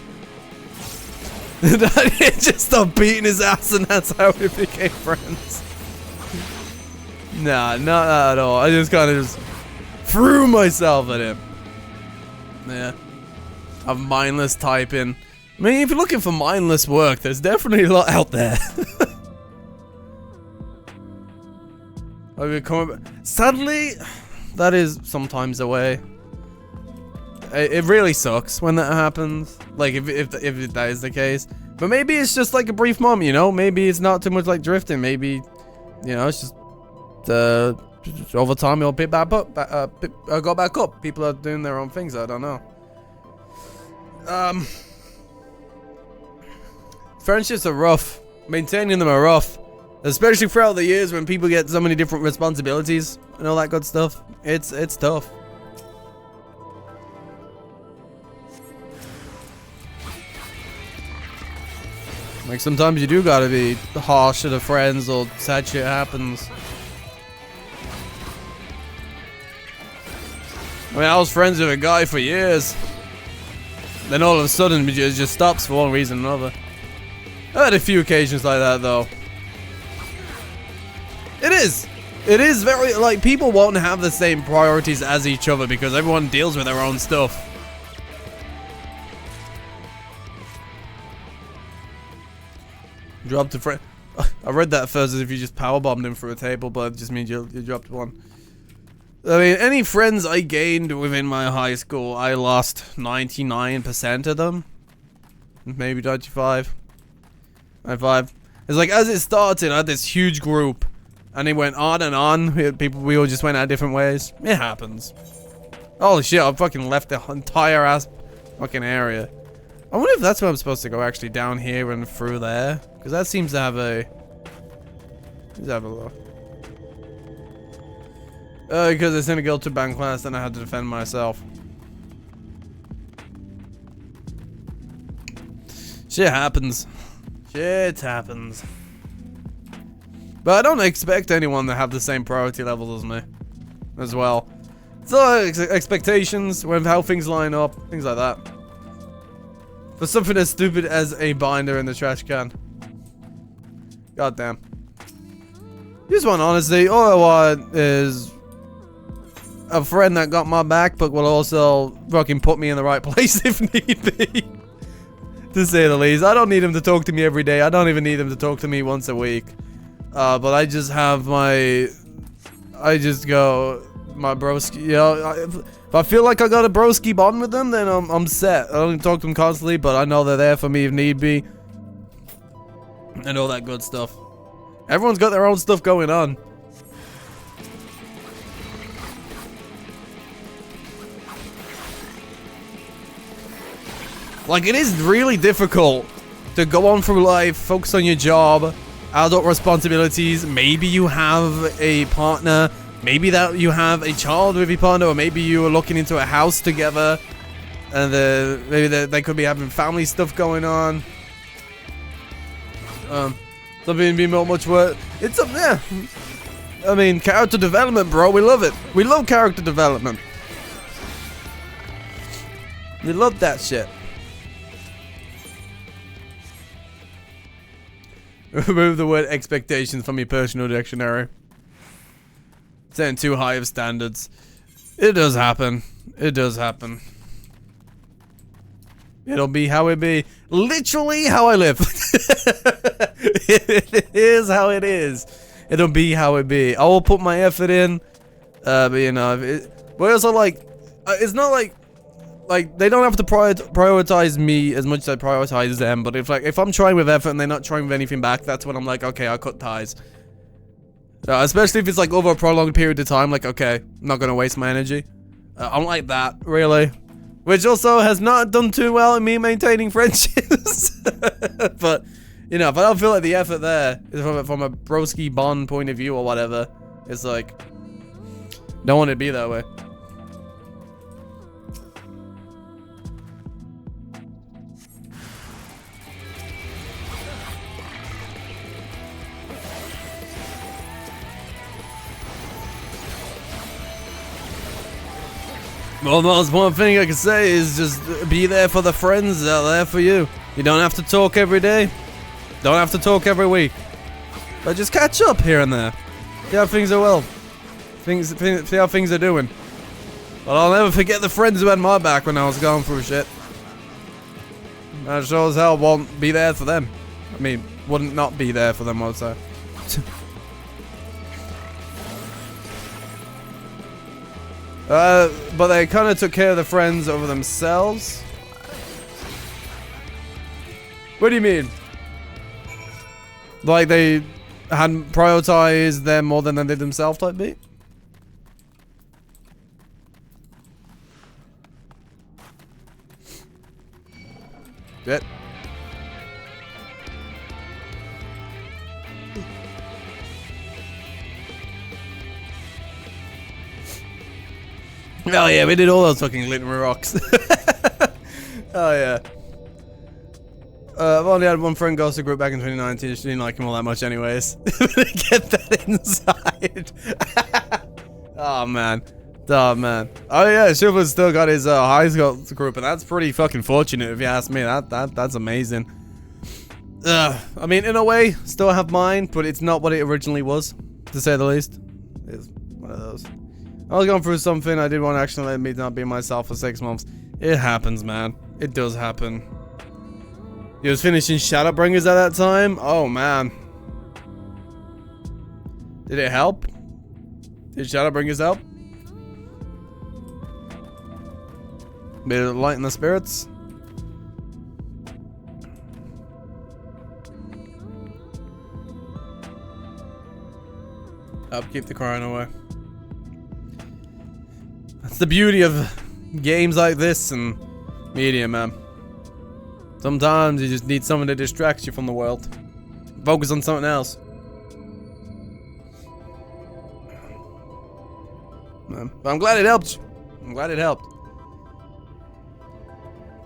I just stopped beating his ass, and that's how we became friends. Nah, not at all. I just kind of just threw myself at him. Yeah, I'm mindless typing. I mean, if you're looking for mindless work, there's definitely a lot out there. Sadly, that is sometimes the way. It really sucks when that happens. Like, if that is the case. But maybe it's just like a brief moment, Maybe it's not too much like drifting. Maybe, it's just over time it'll pick back up. Go back up. People are doing their own things. I don't know. Friendships are rough. Maintaining them are rough. Especially throughout the years when people get so many different responsibilities and all that good stuff. It's tough. Like, sometimes you do gotta be harsh to the friends or sad shit happens. I mean, I was friends with a guy for years. Then all of a sudden, it just stops for one reason or another. I had a few occasions like that, though. It is very, like, people won't have the same priorities as each other because everyone deals with their own stuff. Dropped a friend. I read that first as if you just powerbombed him through a table, but it just means you dropped one. I mean, any friends I gained within my high school, I lost 99% of them. Maybe 95. 95. It's like, as it started, I had this huge group. And it went on and on. We all just went out different ways. It happens. Holy shit, I fucking left the entire ass fucking area. I wonder if that's where I'm supposed to go, actually, down here and through there. Because that seems to have a... Let's have a look. Because it's in a guild to ban class, then I had to defend myself. Shit happens. Shit happens. But I don't expect anyone to have the same priority levels as me. As well. So, expectations, with how things line up, things like that. For something as stupid as a binder in the trash can. God damn. Just want honesty. All I want is a friend that got my back, but will also fucking put me in the right place if need be. To say the least. I don't need him to talk to me every day. I don't even need him to talk to me once a week. But I just have my... I just go... My broski... You know, if I feel like I got a broski bond with them, then I'm set. I don't talk to them constantly, but I know they're there for me if need be. And all that good stuff. Everyone's got their own stuff going on. Like, it is really difficult to go on through life, focus on your job, adult responsibilities. Maybe you have a partner. Maybe that you have a child with your partner, or maybe you are looking into a house together. And maybe they could be having family stuff going on. Something be not much work. It's up there. I mean, character development, bro. We love it. We love character development. We love that shit. Remove the word expectations from your personal dictionary. Setting too high of standards. It does happen. It does happen. It'll be how it be. Literally how I live. It is how it is. It'll be how it be. I will put my effort in. But you know, but also like, it's not like they don't have to prioritize me as much as I prioritize them. But if I'm trying with effort and they're not trying with anything back, that's when I'm like, okay, I'll cut ties. Especially if it's like over a prolonged period of time, like, okay, I'm not gonna waste my energy. I'm like that, really. Which also has not done too well in me maintaining friendships. But, you know, if I don't feel like the effort there, from a broski bond point of view or whatever, it's like, don't want it to be that way. Well, there's one thing I can say is just be there for the friends that are there for you. You don't have to talk every day. Don't have to talk every week. But just catch up here and there. See how things are see how things are doing. But I'll never forget the friends who had my back when I was going through shit. I sure as hell won't be there for them. I mean, wouldn't not be there for them, I would say. But they kind of took care of the friends over themselves. What do you mean? Like they hadn't prioritized them more than they did themselves type beat? Shit. Oh yeah, we did all those fucking glittering rocks. Oh yeah. I've only had one friend go to group back in 2019. She didn't like him all that much anyways. Get that inside. Oh man. Oh man. Oh yeah, Shiva's still got his high school group, and that's pretty fucking fortunate if you ask me. That's amazing. I mean, in a way, still have mine, but it's not what it originally was, to say the least. It's one of those. I was going through something. I didn't want to actually let me not be myself for 6 months. It happens, man. It does happen. You was finishing ShadowBringers at that time? Oh, man. Did it help? Did ShadowBringers help? Bit of light in the spirits? Help keep the crying away. That's the beauty of games like this and media, man. Sometimes you just need someone to distract you from the world. Focus on something else. Man. But I'm glad it helped. I'm glad it helped.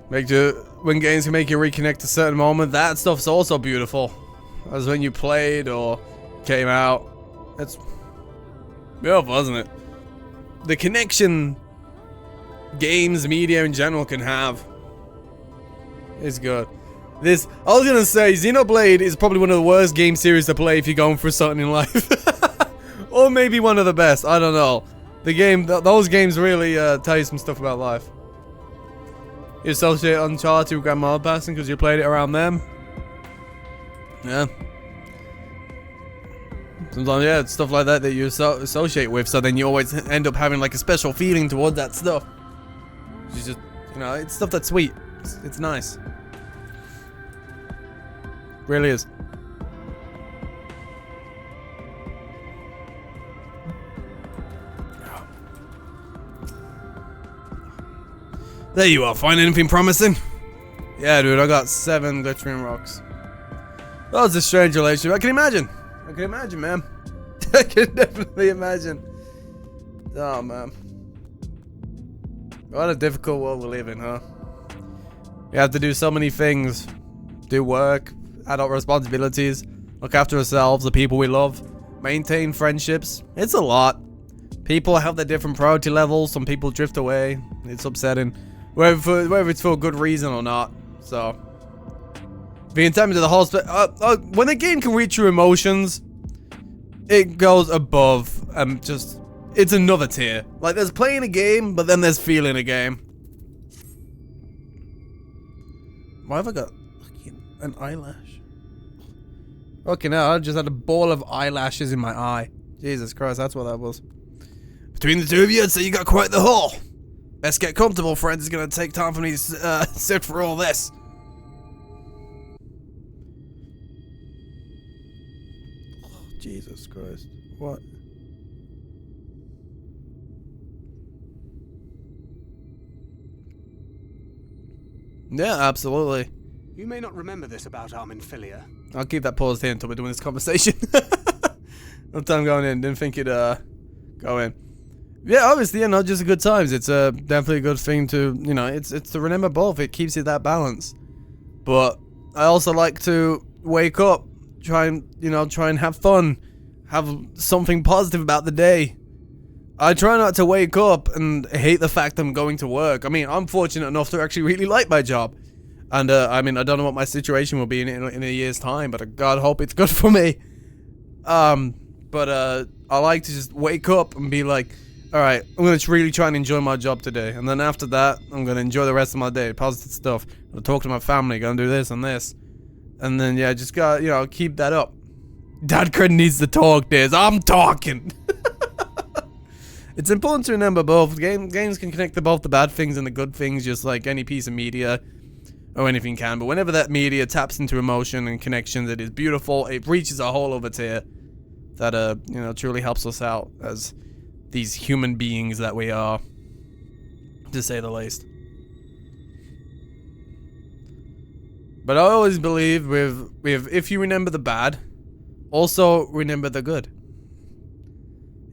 When games can make you reconnect to a certain moment, that stuff's also beautiful. As when you played or came out. It's beautiful, isn't it? The connection games, media in general can have is good. I was gonna say, Xenoblade is probably one of the worst game series to play if you're going through something in life. Or maybe one of the best, I don't know. Those games really tell you some stuff about life. You associate Uncharted with Grandma Passing because you played it around them. Yeah. Sometimes, yeah, it's stuff like that you associate with, so then you always end up having like a special feeling toward that stuff. It's just, you know, it's stuff that's sweet. It's nice. Really is. There you are. Find anything promising? Yeah, dude, I got 7 glittering rocks. That was a strange relationship. I can imagine. I can imagine, man. I can definitely imagine. Oh, man. What a difficult world we live in, huh? We have to do so many things. Do work, adult responsibilities, look after ourselves, the people we love, maintain friendships. It's a lot. People have their different priority levels. Some people drift away. It's upsetting. Whether it's for a good reason or not. So, being tempted to the whole when a game can reach your emotions, it goes above it's another tier. Like, there's playing a game, but then there's feeling a game. Why have I got an eyelash? Okay, now I just had a ball of eyelashes in my eye. Jesus Christ, that's what that was. Between the two of you, I'd say you got quite the haul. Best get comfortable, friends. It's gonna take time for me to sit for all this. Oh, Jesus Christ. What? Yeah, absolutely. You may not remember this about Armin Filia. I'll keep that paused here until we're doing this conversation. No time going in. Didn't think it'd go in. Yeah, obviously, not just good times. It's definitely a good thing to, you know, it's to remember both. It keeps you that balance. But I also like to wake up, try and have fun, have something positive about the day. I try not to wake up and hate the fact I'm going to work. I mean, I'm fortunate enough to actually really like my job. And, I mean, I don't know what my situation will be in a year's time, but God hope it's good for me. But I like to just wake up and be like, alright, I'm going to really try and enjoy my job today. And then after that, I'm going to enjoy the rest of my day. Positive stuff. I'm going to talk to my family, going to do this and this. And then, yeah, just got, you know, keep that up. Dad Cred needs to talk this. I'm talking. It's important to remember both. Games can connect to both the bad things and the good things, just like any piece of media or anything can. But whenever that media taps into emotion and connections, it is beautiful. It reaches a whole other tier that, you know, truly helps us out as these human beings that we are, to say the least. But I always believe with if you remember the bad, also remember the good.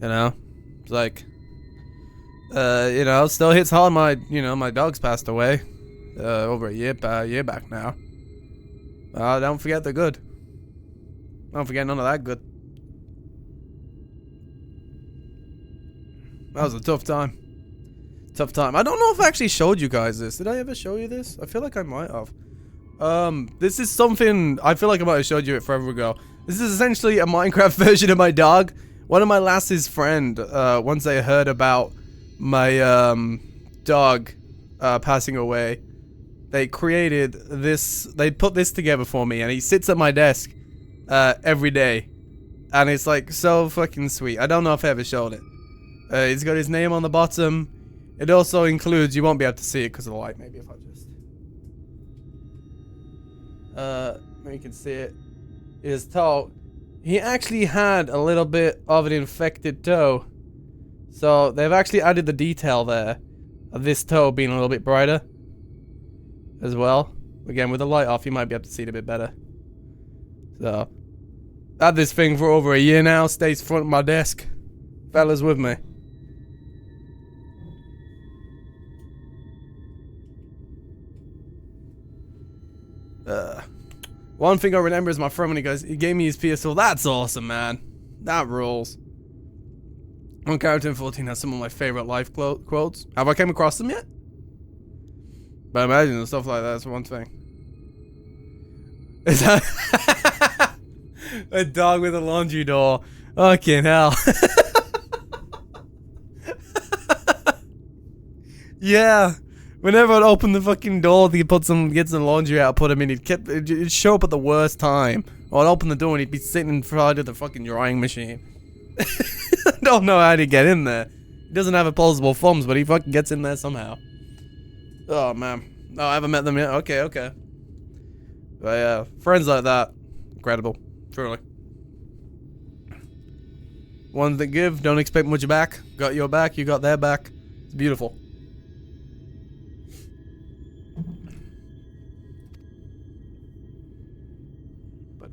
You know? It's like, You know, still hits hard. My dog's passed away. Over a year back now. Don't forget the good. Don't forget none of that good. That was a tough time. Tough time. I don't know if I actually showed you guys this. Did I ever show you this? I feel like I might have. This is something I feel like I might have showed you it forever ago. This is essentially a Minecraft version of my dog. One of my lass's friend, once they heard about my dog passing away, they created this. They put this together for me, and he sits at my desk every day, and it's like so fucking sweet. I don't know if I ever showed it. It's got his name on the bottom. It also includes, you won't be able to see it because of the light, maybe if I just maybe you can see it. His toe. He actually had a little bit of an infected toe, so they've actually added the detail there of this toe being a little bit brighter as well. Again, with the light off, you might be able to see it a bit better. So, had this thing for over a year now, stays front of my desk. Fella's with me. One thing I remember is my friend when he gave me his PS4. That's awesome, man. That rules. One character in 14 has some of my favorite life quotes. Have I come across them yet? But imagine stuff like that's one thing. Is that a dog with a laundry door? Fucking hell. Yeah. Whenever I'd open the fucking door to get some laundry out, put him in, it'd show up at the worst time. Or I'd open the door and he'd be sitting in front of the fucking drying machine. I don't know how to get in there. He doesn't have opposable thumbs, but he fucking gets in there somehow. Oh, man. No, I haven't met them yet. Okay. But yeah, friends like that. Incredible. Truly. Ones that give, don't expect much back. Got your back, you got their back. It's beautiful.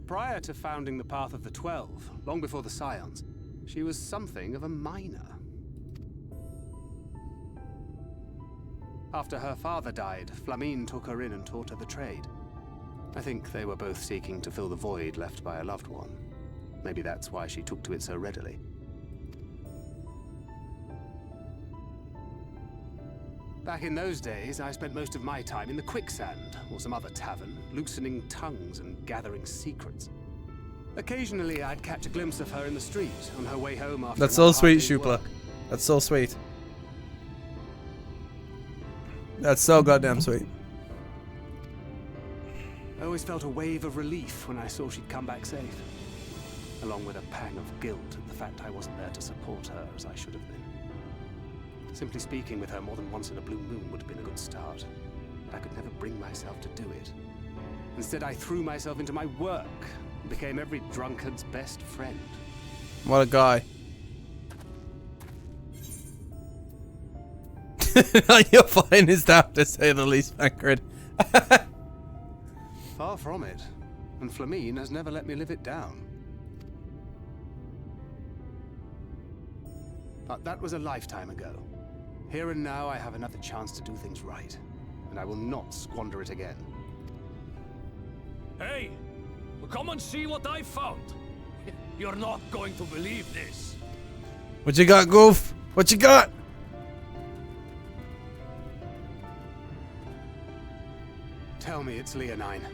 Prior to founding the Path of the 12, long before the Scions, she was something of a miner. After her father died, Flamine took her in and taught her the trade. I think they were both seeking to fill the void left by a loved one. Maybe that's why she took to it so readily. Back in those days, I spent most of my time in the quicksand, or some other tavern, loosening tongues and gathering secrets. Occasionally, I'd catch a glimpse of her in the street, on her way home after That's so sweet, Shupla. That's so sweet. That's so goddamn sweet. I always felt a wave of relief when I saw she'd come back safe, along with a pang of guilt at the fact I wasn't there to support her as I should have been. Simply speaking with her more than once in a blue moon would have been a good start, but I could never bring myself to do it. Instead, I threw myself into my work and became every drunkard's best friend. What a guy. Your finest out, to say the least, Pancred. Far from it, and Flamine has never let me live it down. But that was a lifetime ago. Here and now, I have another chance to do things right, and I will not squander it again. Hey, come and see what I found. You're not going to believe this. What you got, Goof? What you got? Tell me it's Leonine.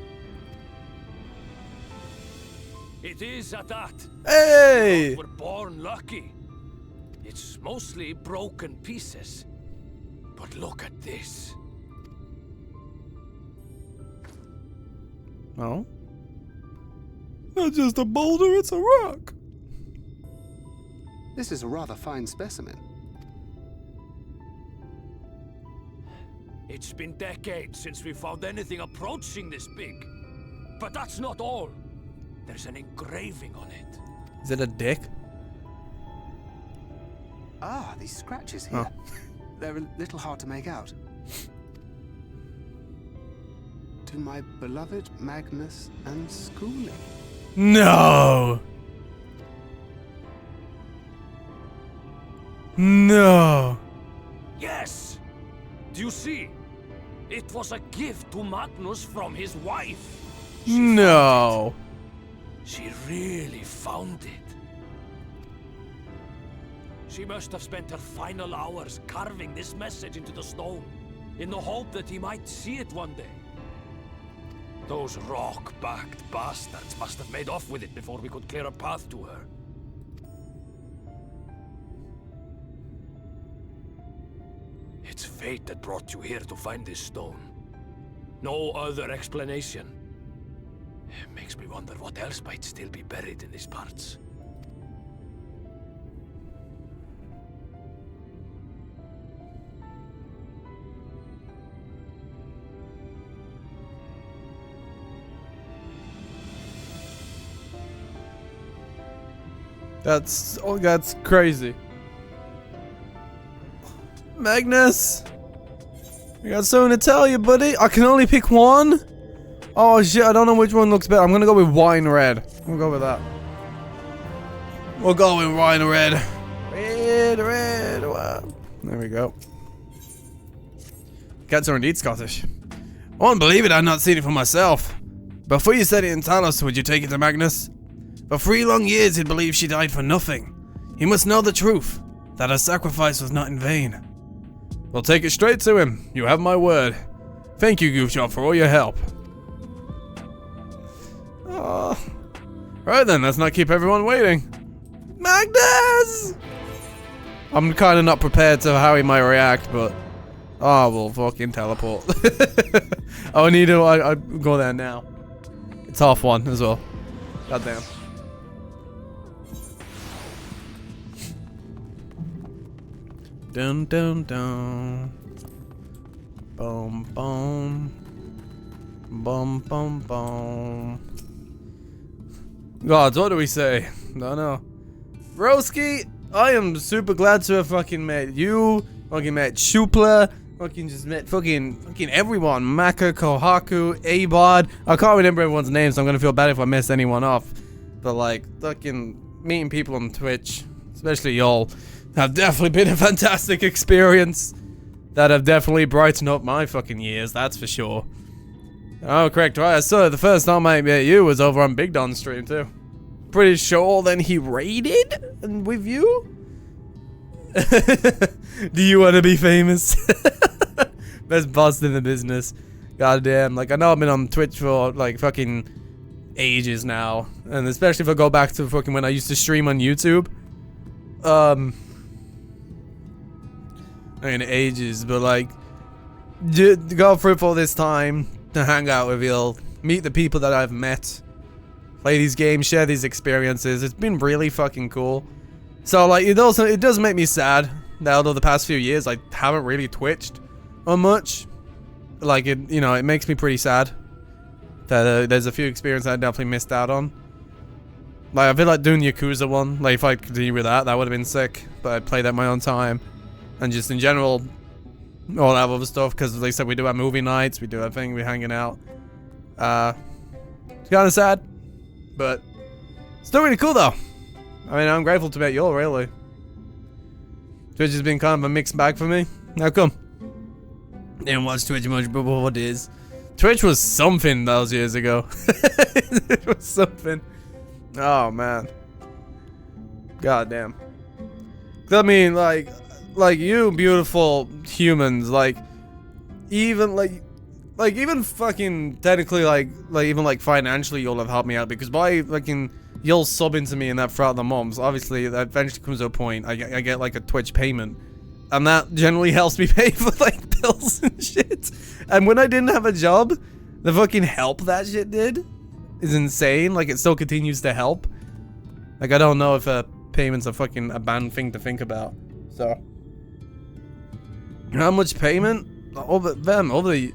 It is at that. Hey! We're born lucky. It's mostly broken pieces. But look at this. Oh? Not just a boulder, it's a rock. This is a rather fine specimen. It's been decades since we found anything approaching this big. But that's not all. There's an engraving on it. Is it a dick? Ah, these scratches here. Oh. They're a little hard to make out. To my beloved Magnus and schooling. No! No! you see? It was a gift to Magnus from his wife. No. She really found it. She must have spent her final hours carving this message into the stone, in the hope that he might see it one day. Those rock-backed bastards must have made off with it before we could clear a path to her. It's fate that brought you here to find this stone. No other explanation. It makes me wonder what else might still be buried in these parts. That's crazy. Magnus, I got something to tell you, buddy. I can only pick one. Oh shit, I don't know which one looks better. I'm gonna go with wine red. We'll go with that. We'll go with wine red. Red. Wow. There we go. Cats are indeed Scottish. I won't believe it. I've not seen it for myself. Before you said it in Talos, would you take it to Magnus? For 3 long years, he'd believed she died for nothing. He must know the truth, that her sacrifice was not in vain. We'll take it straight to him. You have my word. Thank you, Goofshot, for all your help. Oh. Right then, let's not keep everyone waiting. Magnus! I'm kind of not prepared to how he might react, but... Oh, we'll fucking teleport. I need to... I'll go there now. It's half 1 as well. Goddamn. Dun dun dun. Boom boom. Boom boom boom. Gods, what do we say? Don't know. Broski, I am super glad to have fucking met you. Fucking met Shupla. Fucking just met fucking everyone. Maka, Kohaku, Abod. I can't remember everyone's names, so I'm gonna feel bad if I messed anyone off. But like, fucking meeting people on Twitch, especially y'all, have definitely been a fantastic experience. That have definitely brightened up my fucking years, that's for sure. Oh, correct, right. I saw the first time I met you was over on Big Don's stream too. Pretty sure then he raided with you? Do you want to be famous? Best boss in the business. Goddamn, like I know I've been on Twitch for like fucking ages now. And especially if I go back to fucking when I used to stream on YouTube. I mean, ages, but like, to go through for this time, to hang out with you, meet the people that I've met, play these games, share these experiences, it's been really fucking cool. So like, it does make me sad that over the past few years, I haven't really twitched on much. Like, it makes me pretty sad that there's a few experiences I definitely missed out on. Like, I feel like doing Yakuza 1, like if I continue with that would have been sick, but I played at my own time. And just in general, all that other stuff, because like I said, we do our movie nights, we do our thing, we're hanging out. It's kind of sad, but still really cool though. I mean, I'm grateful to meet you all, really. Twitch has been kind of a mixed bag for me. How come? Didn't watch Twitch much, but what is? Twitch was something those years ago. It was something. Oh man. God damn. I mean, like you beautiful humans, like even fucking technically like even like financially you'll have helped me out, because by fucking you'll sub into me and that throughout the months, obviously that eventually comes to a point I get like a Twitch payment, and that generally helps me pay for like bills and shit. And when I didn't have a job, the fucking help that shit did is insane. Like, it still continues to help. Like, I don't know if payments are fucking a bad thing to think about. So, how much payment? Over the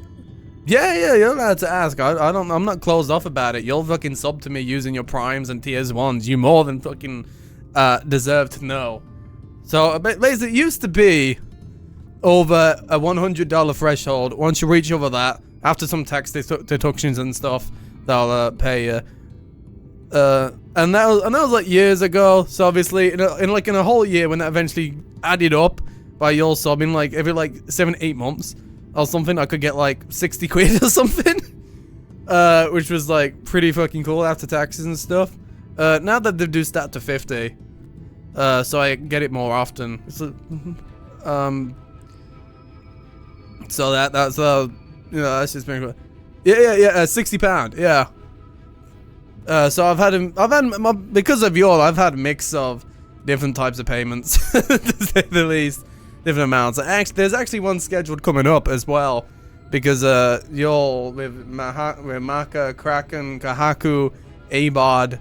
yeah, you're allowed to ask. I'm not closed off about it. You'll fucking sub to me using your primes and tiers 1s. You more than fucking deserve to know. So basically, it used to be over a $100 threshold. Once you reach over that, after some tax deductions and stuff, they'll pay you. And that was like years ago. So obviously, in a whole year, when that eventually added up by your subbing, like every like 7-8 months, or something, I could get like 60 quid or something. Which was like pretty fucking cool after taxes and stuff. Now that they've reduced that to 50, so I get it more often. So that's you know, that's just been cool. Yeah, £60, yeah. So I've had because of y'all, I've had a mix of different types of payments, to say the least, different amounts. There's actually one scheduled coming up as well, because y'all with Maka, Kraken, Kahaku, Abod,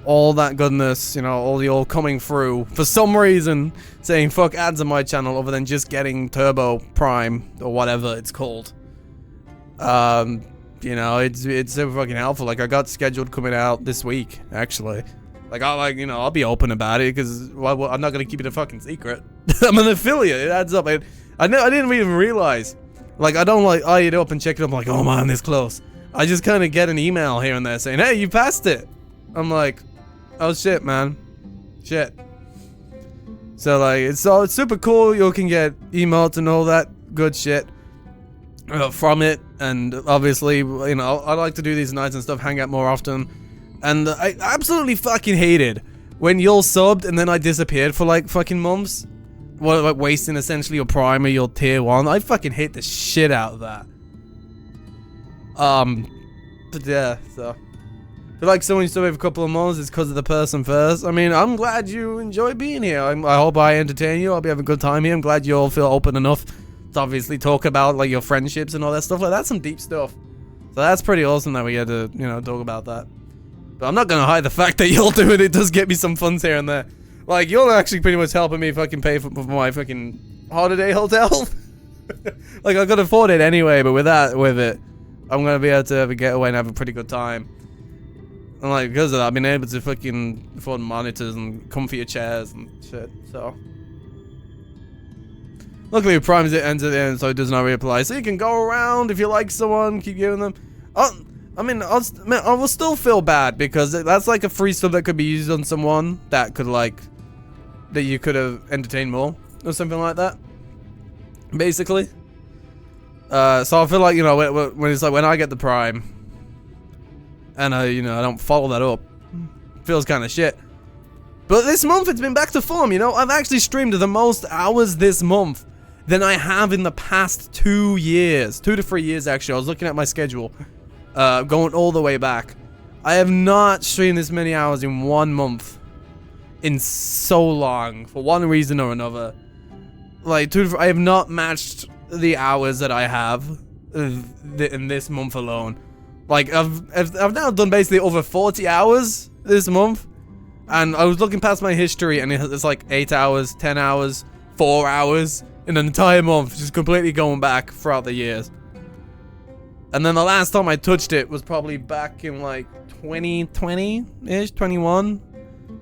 all that goodness, you know, all y'all coming through for some reason, saying fuck ads on my channel other than just getting Turbo Prime or whatever it's called. You know, it's super fucking helpful. Like, I got scheduled coming out this week, actually. Like, I'll be open about it, because well, I'm not gonna keep it a fucking secret. I'm an affiliate, it adds up. I didn't even realize. Like, I don't like eye it up and check it up, I'm like, oh man, this close. I just kind of get an email here and there saying, hey, you passed it. I'm like, oh shit, man. Shit. So, like, it's super cool. You can get emails and all that good shit from it. And obviously, you know, I like to do these nights and stuff, hang out more often. And I absolutely fucking hated when y'all subbed and then I disappeared for like fucking months. Well, like wasting essentially your prime or your tier 1. I fucking hate the shit out of that. But yeah, so. I feel like someone used to wait for a couple of months, it's because of the person first. I mean, I'm glad you enjoy being here. I hope I entertain you. I'll be having a good time here. I'm glad you all feel open enough to obviously talk about like your friendships and all that stuff. Like, that's some deep stuff. So that's pretty awesome that we get to, you know, talk about that. But I'm not gonna hide the fact that y'all doing it does get me some funds here and there. Like, you're actually pretty much helping me fucking pay for my fucking holiday hotel. Like, I could afford it anyway, but with it, I'm gonna be able to have a getaway and have a pretty good time. And like, because of that, I've been able to fucking afford monitors and comfier chairs and shit, so. Luckily, Prime's it ends at the end, so it does not reapply. So you can go around if you like someone, keep giving them. I mean, I will still feel bad because that's like a free sub that could be used on someone that could like, that you could have entertained more or something like that. Basically. So I feel like, you know, when it's like when I get the Prime and you know, I don't follow that up, it feels kind of shit. But this month it's been back to form, you know. I've actually streamed the most hours this month than I have in the past 2 years. 2 to 3 years, actually. I was looking at my schedule. Going all the way back. I have not streamed this many hours in 1 month. In so long. For one reason or another. Like, I have not matched the hours that I have in this month alone. Like, I've now done basically over 40 hours this month. And I was looking past my history and it's like 8 hours, 10 hours, 4 hours in an entire month. Just completely going back throughout the years. And then the last time I touched it was probably back in like 2020-ish, 21.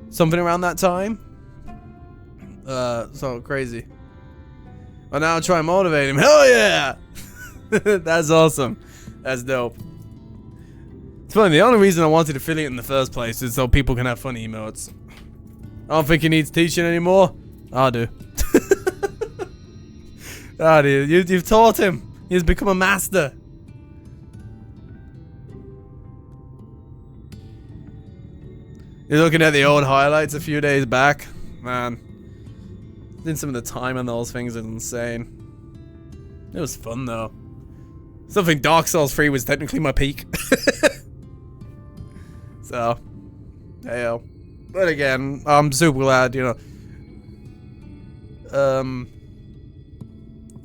Something around that time. So crazy. But now I'll try and motivate him. Hell yeah! That's awesome. That's dope. It's funny, the only reason I wanted affiliate in the first place is so people can have fun emotes. I don't think he needs teaching anymore. I do. I do. You've taught him. He's become a master. You're looking at the old highlights a few days back. Man. Then some of the time on those things is insane. It was fun though. Something Dark Souls 3 was technically my peak. So, hey-o. But again, I'm super glad, you know.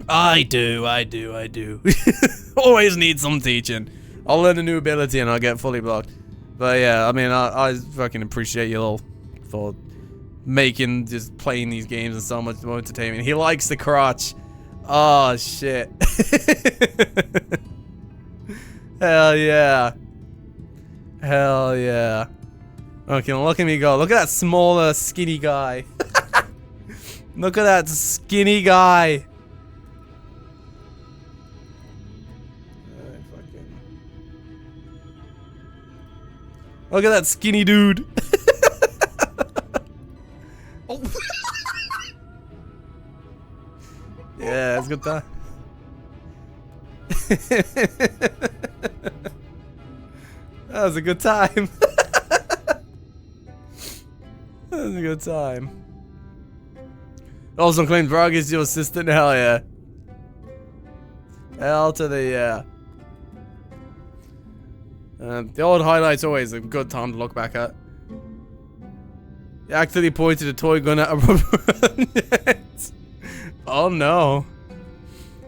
I do. Always need some teaching. I'll learn a new ability and I'll get fully blocked. But yeah, I mean, I fucking appreciate you all for making, just playing these games and so much more entertainment. He likes the crotch. Oh, shit. Hell yeah. Hell yeah. Okay, look at me go. Look at that smaller, skinny guy. Look at that skinny guy. Look at that skinny dude. Oh. Yeah, it's good time. That was a good time. That was a good time. Also claimed Brog is your assistant. Hell yeah. Hell to the yeah. The old highlights always a good time to look back at. He accidentally pointed a toy gun at a rubber. Oh no.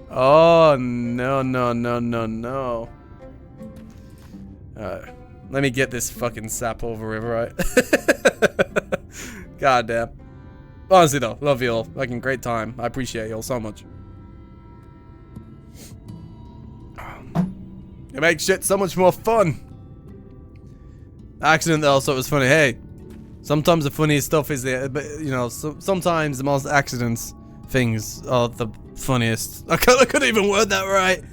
Oh no no no no no. Let me get this fucking sap over river, right? God damn. Honestly though, love you all. Fucking great time. I appreciate you all so much. It makes shit so much more fun. Accident though, so it was funny. Hey, sometimes the funniest stuff is the, you know, sometimes the most accidents things are the funniest. I couldn't even word that right.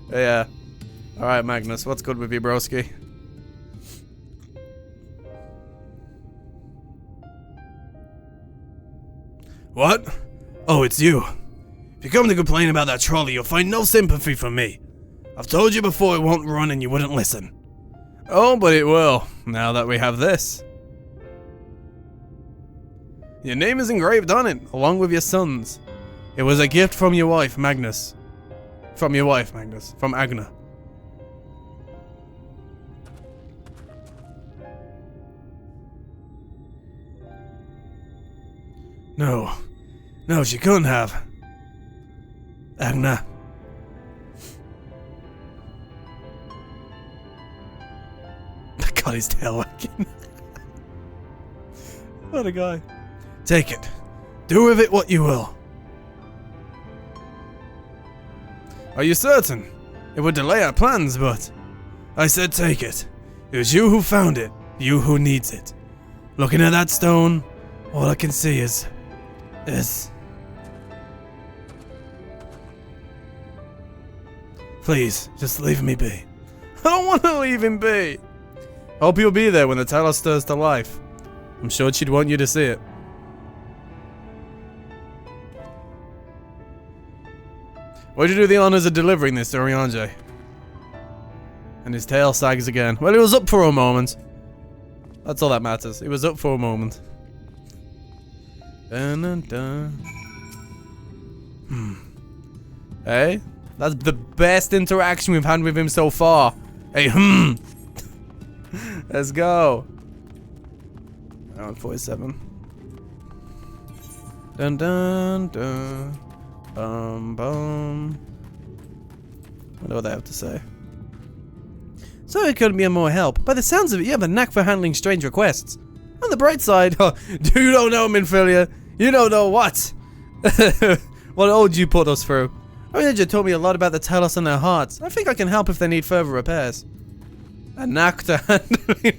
Yeah. All right, Magnus, what's good with you, broski? What? Oh, it's you. If you come to complain about that trolley, you'll find no sympathy from me. I've told you before it won't run and you wouldn't listen. Oh, but it will, now that we have this. Your name is engraved on it, along with your son's. It was a gift from your wife, Magnus. From Agna. No, she couldn't have. Agna. God, his tail wagging. What a guy. Take it. Do with it what you will. Are you certain? It would delay our plans, but... I said take it. It was you who found it. You who needs it. Looking at that stone, all I can see is... Please, just leave me be. I don't want to leave him be. Hope you'll be there when the Talos stirs to life. I'm sure she'd want you to see it. Why'd you do the honors of delivering this to Ryanje? And his tail sags again. Well, he was up for a moment. That's all that matters. He was up for a moment. Dun, dun, dun. Hey? That's the best interaction we've had with him so far. Hey, Let's go. Round 47. Dun dun dun. Bum. What do they have to say? So it couldn't be more help. By the sounds of it, you have a knack for handling strange requests. On the bright side, you don't know, Minfilia. You don't know what. What old you put us through. Ninja told me a lot about the Talos and their hearts. I think I can help if they need further repairs. A knack to handling.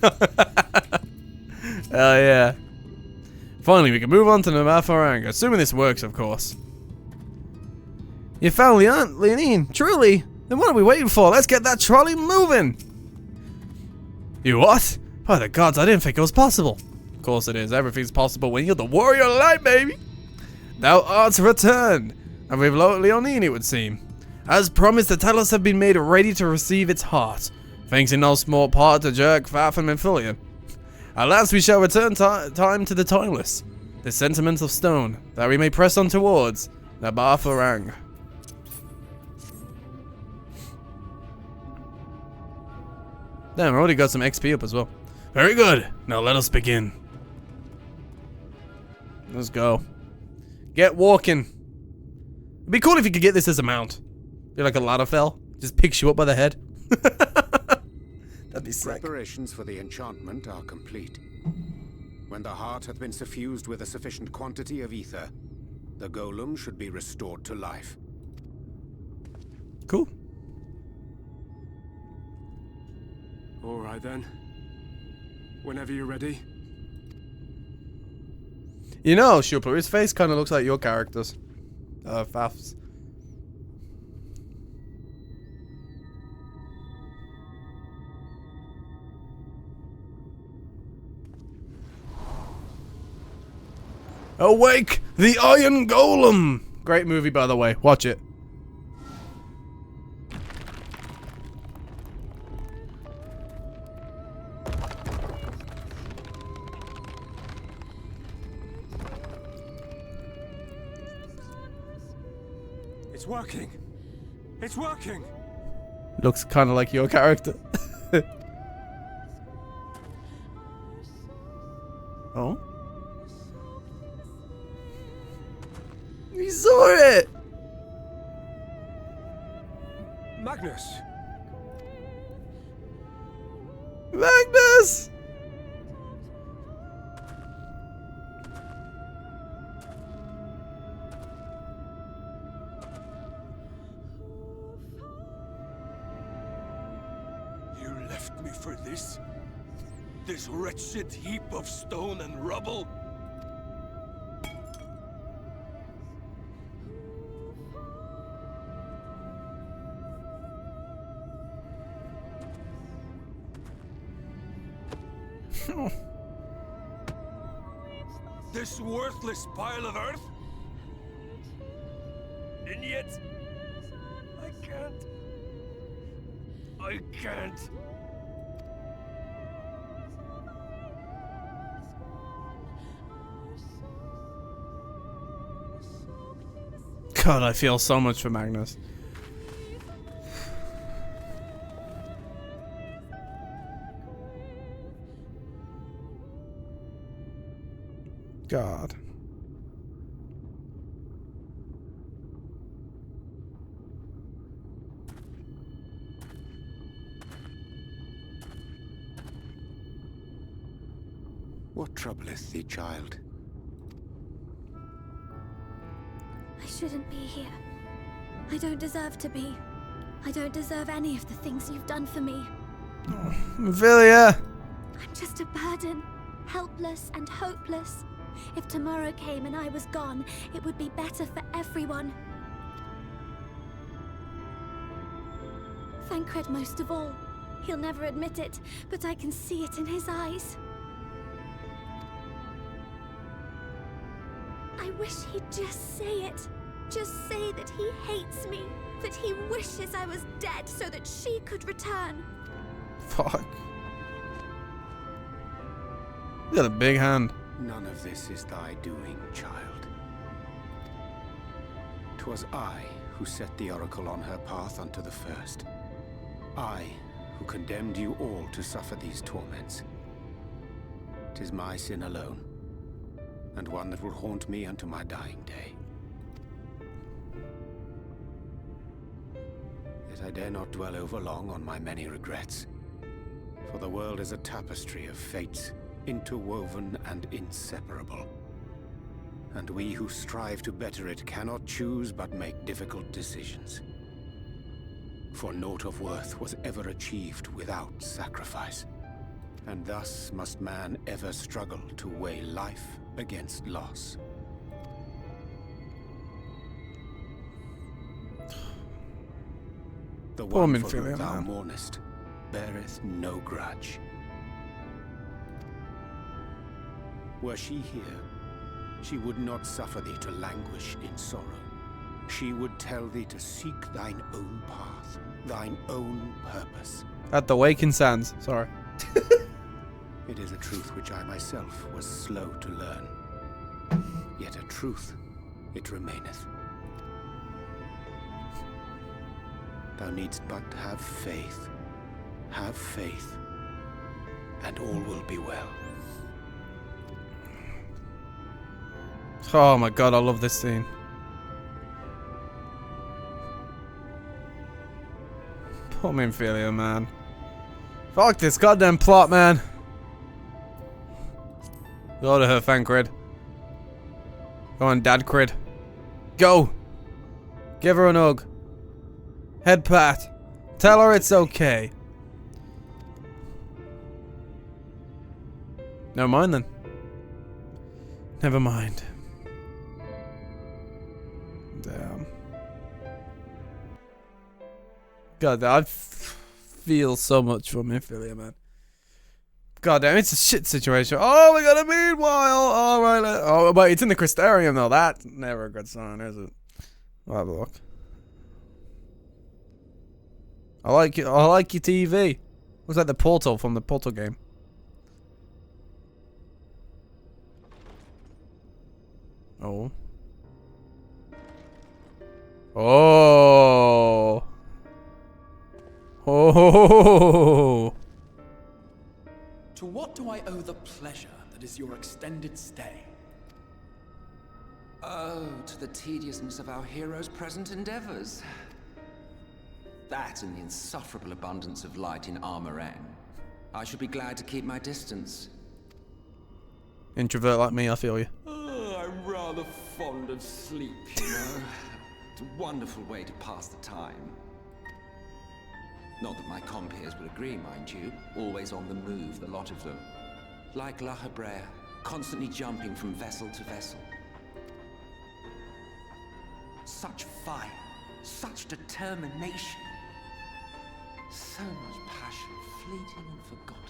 Hell yeah. Finally, we can move on to the Mafarang, assuming this works, of course. You found Leonine, truly? Then what are we waiting for? Let's get that trolley moving! You what? By the gods, I didn't think it was possible. Of course it is. Everything's possible when you're the warrior of light, baby! Thou art returned, and with Leonine, it would seem. As promised, the Talos have been made ready to receive its heart, thanks in no small part to Jeryk, Faf, and Minfilia. At last we shall return time to the timeless, the sentiment of stone, that we may press on towards the Mafarang. Damn, I already got some XP up as well. Very good. Now let us begin. Let's go. Get walking. It'd be cool if you could get this as a mount. Be like a ladder fell. Just picks you up by the head. That'd be sick. Preparations for the enchantment are complete. When the heart hath been suffused with a sufficient quantity of ether, the golem should be restored to life. Cool. All right then. Whenever you're ready. You know, Shupa, his face kind of looks like your characters. Faf's. Awake the Iron Golem! Great movie, by the way. Watch it. It's working. It's working. Looks kind of like your character. Oh? He saw it! Magnus. Magnus! You left me for this? This wretched heap of stone and rubble? This worthless pile of earth? And yet, I can't. I can't. God, I feel so much for Magnus. God. What troubleth thee, child? I shouldn't be here. I don't deserve to be. I don't deserve any of the things you've done for me. Ophelia! I'm just a burden, helpless and hopeless. If tomorrow came and I was gone, it would be better for everyone. Thancred most of all. He'll never admit it, but I can see it in his eyes. I wish he'd just say it. Just say that he hates me, that he wishes I was dead so that she could return. Fuck. You got a big hand. None of this is thy doing, child. 'Twas I who set the oracle on her path unto the first. I who condemned you all to suffer these torments. 'Tis my sin alone, and one that will haunt me unto my dying day. Yet I dare not dwell over long on my many regrets, for the world is a tapestry of fates, interwoven and inseparable. And we who strive to better it cannot choose but make difficult decisions. For naught of worth was ever achieved without sacrifice. And thus must man ever struggle to weigh life against loss. The Poor one for whom Minfilia, thou man. mournest beareth no grudge. Were she here, she would not suffer thee to languish in sorrow. She would tell thee to seek thine own path, thine own purpose. At the Waking Sands. Sorry. It is a truth which I myself was slow to learn. Yet a truth it remaineth. Thou needst but have faith, and all will be well. Oh my god, I love this scene. Poor Minfilia, man. Fuck this goddamn plot, man. Go to her, Thancred. Go on, Dadcred. Go! Give her an hug. Head pat. Tell her it's okay. Never mind then. Never mind. Damn. God, I feel so much for Minfilia, man. God damn, it's a shit situation. Oh, we got a meanwhile. All right. Oh, but it's in the Crystarium though. That's never a good sign, is it? I'll have a look. I like it. I like your TV. Looks like the Portal from the Portal game. Oh. Oh. Oh. To what do I owe the pleasure that is your extended stay? Oh, to the tediousness of our hero's present endeavors. That and the insufferable abundance of light in Armorang. I should be glad to keep my distance. Introvert like me, I feel you. Oh, I'm rather fond of sleep, you know. It's a wonderful way to pass the time. Not that my compeers would agree, mind you. Always on the move, the lot of them. Like La Hebrea, constantly jumping from vessel to vessel. Such fire, such determination. So much passion, fleeting and forgotten.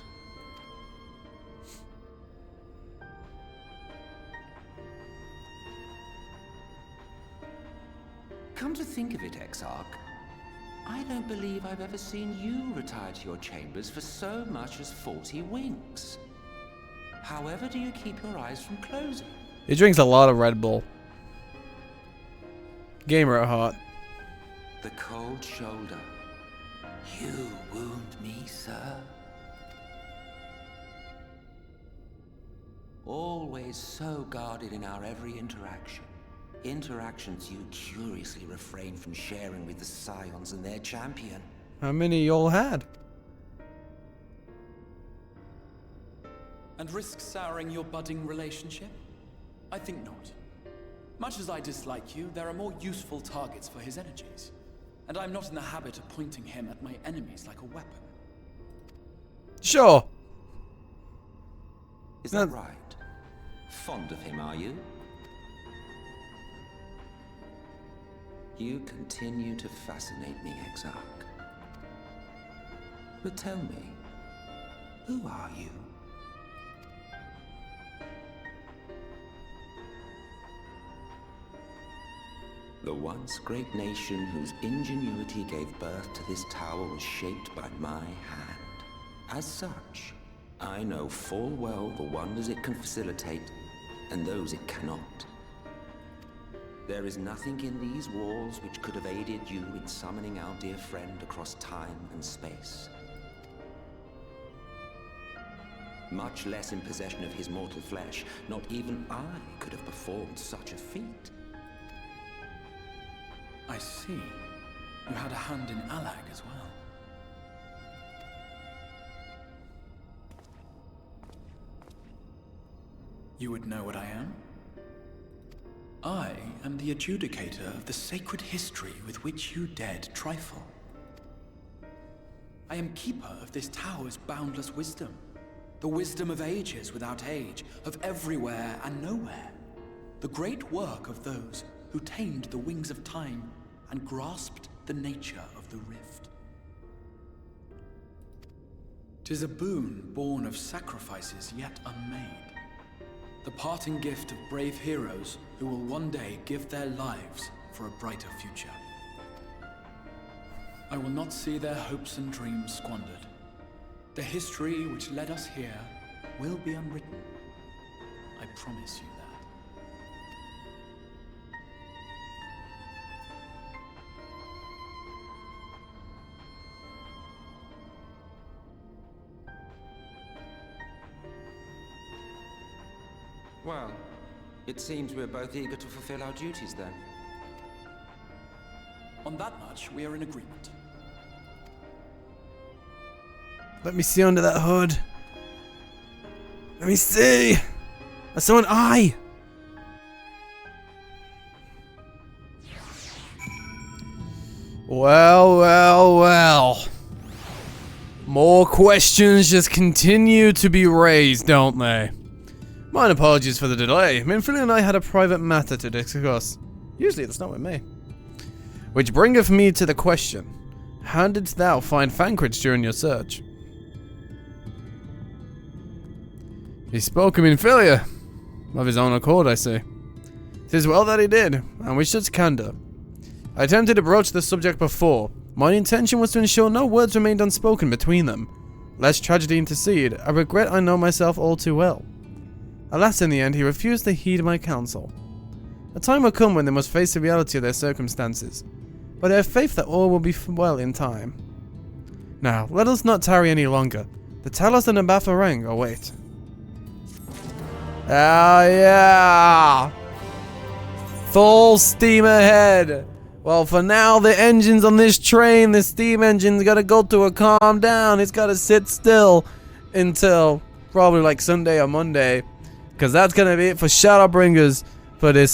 Come to think of it, Exarch, I don't believe I've ever seen you retire to your chambers for so much as 40 winks. However do you keep your eyes from closing? He drinks a lot of Red Bull. Gamer at heart. The cold shoulder. You wound me, sir. Always so guarded in our every interaction. Interactions you curiously refrain from sharing with the Scions and their champion. How many y'all had? And risk souring your budding relationship? I think not. Much as I dislike you, there are more useful targets for his energies. And I'm not in the habit of pointing him at my enemies like a weapon. Sure. Is that right? Fond of him, are you? You continue to fascinate me, Exarch. But tell me, who are you? The once great nation whose ingenuity gave birth to this tower was shaped by my hand. As such, I know full well the wonders it can facilitate and those it cannot. There is nothing in these walls which could have aided you in summoning our dear friend across time and space. Much less in possession of his mortal flesh, not even I could have performed such a feat. I see. You had a hand in Allag as well. You would know what I am? I am the adjudicator of the sacred history with which you dared trifle. I am keeper of this tower's boundless wisdom. The wisdom of ages without age, of everywhere and nowhere. The great work of those who tamed the wings of time and grasped the nature of the rift. 'Tis a boon born of sacrifices yet unmade. The parting gift of brave heroes who will one day give their lives for a brighter future. I will not see their hopes and dreams squandered. The history which led us here will be unwritten. I promise you that. Well, it seems we're both eager to fulfill our duties then. On that much, we are in agreement. Let me see under that hood. Let me see. I saw an eye. Well, well, well. More questions just continue to be raised, don't they? Mine apologies for the delay. Minfril and I had a private matter to discuss. Usually it's not with me. Which bringeth me to the question. How didst thou find Fancridge during your search? He spoke of Minfilia. Of his own accord, I see. 'Tis well that he did, and with such candor. I attempted to broach the subject before. My intention was to ensure no words remained unspoken between them. Lest tragedy intercede, I regret I know myself all too well. Alas, in the end, he refused to heed my counsel. A time will come when they must face the reality of their circumstances, but I have faith that all will be well in time. Now, let us not tarry any longer. The Talos and the Bafarang await. Ah, yeah! Full steam ahead! Well, for now, the engines on this train, the steam engine's gotta go to a calm down. It's gotta sit still until probably like Sunday or Monday. Because that's gonna be it for ShadowBringers for this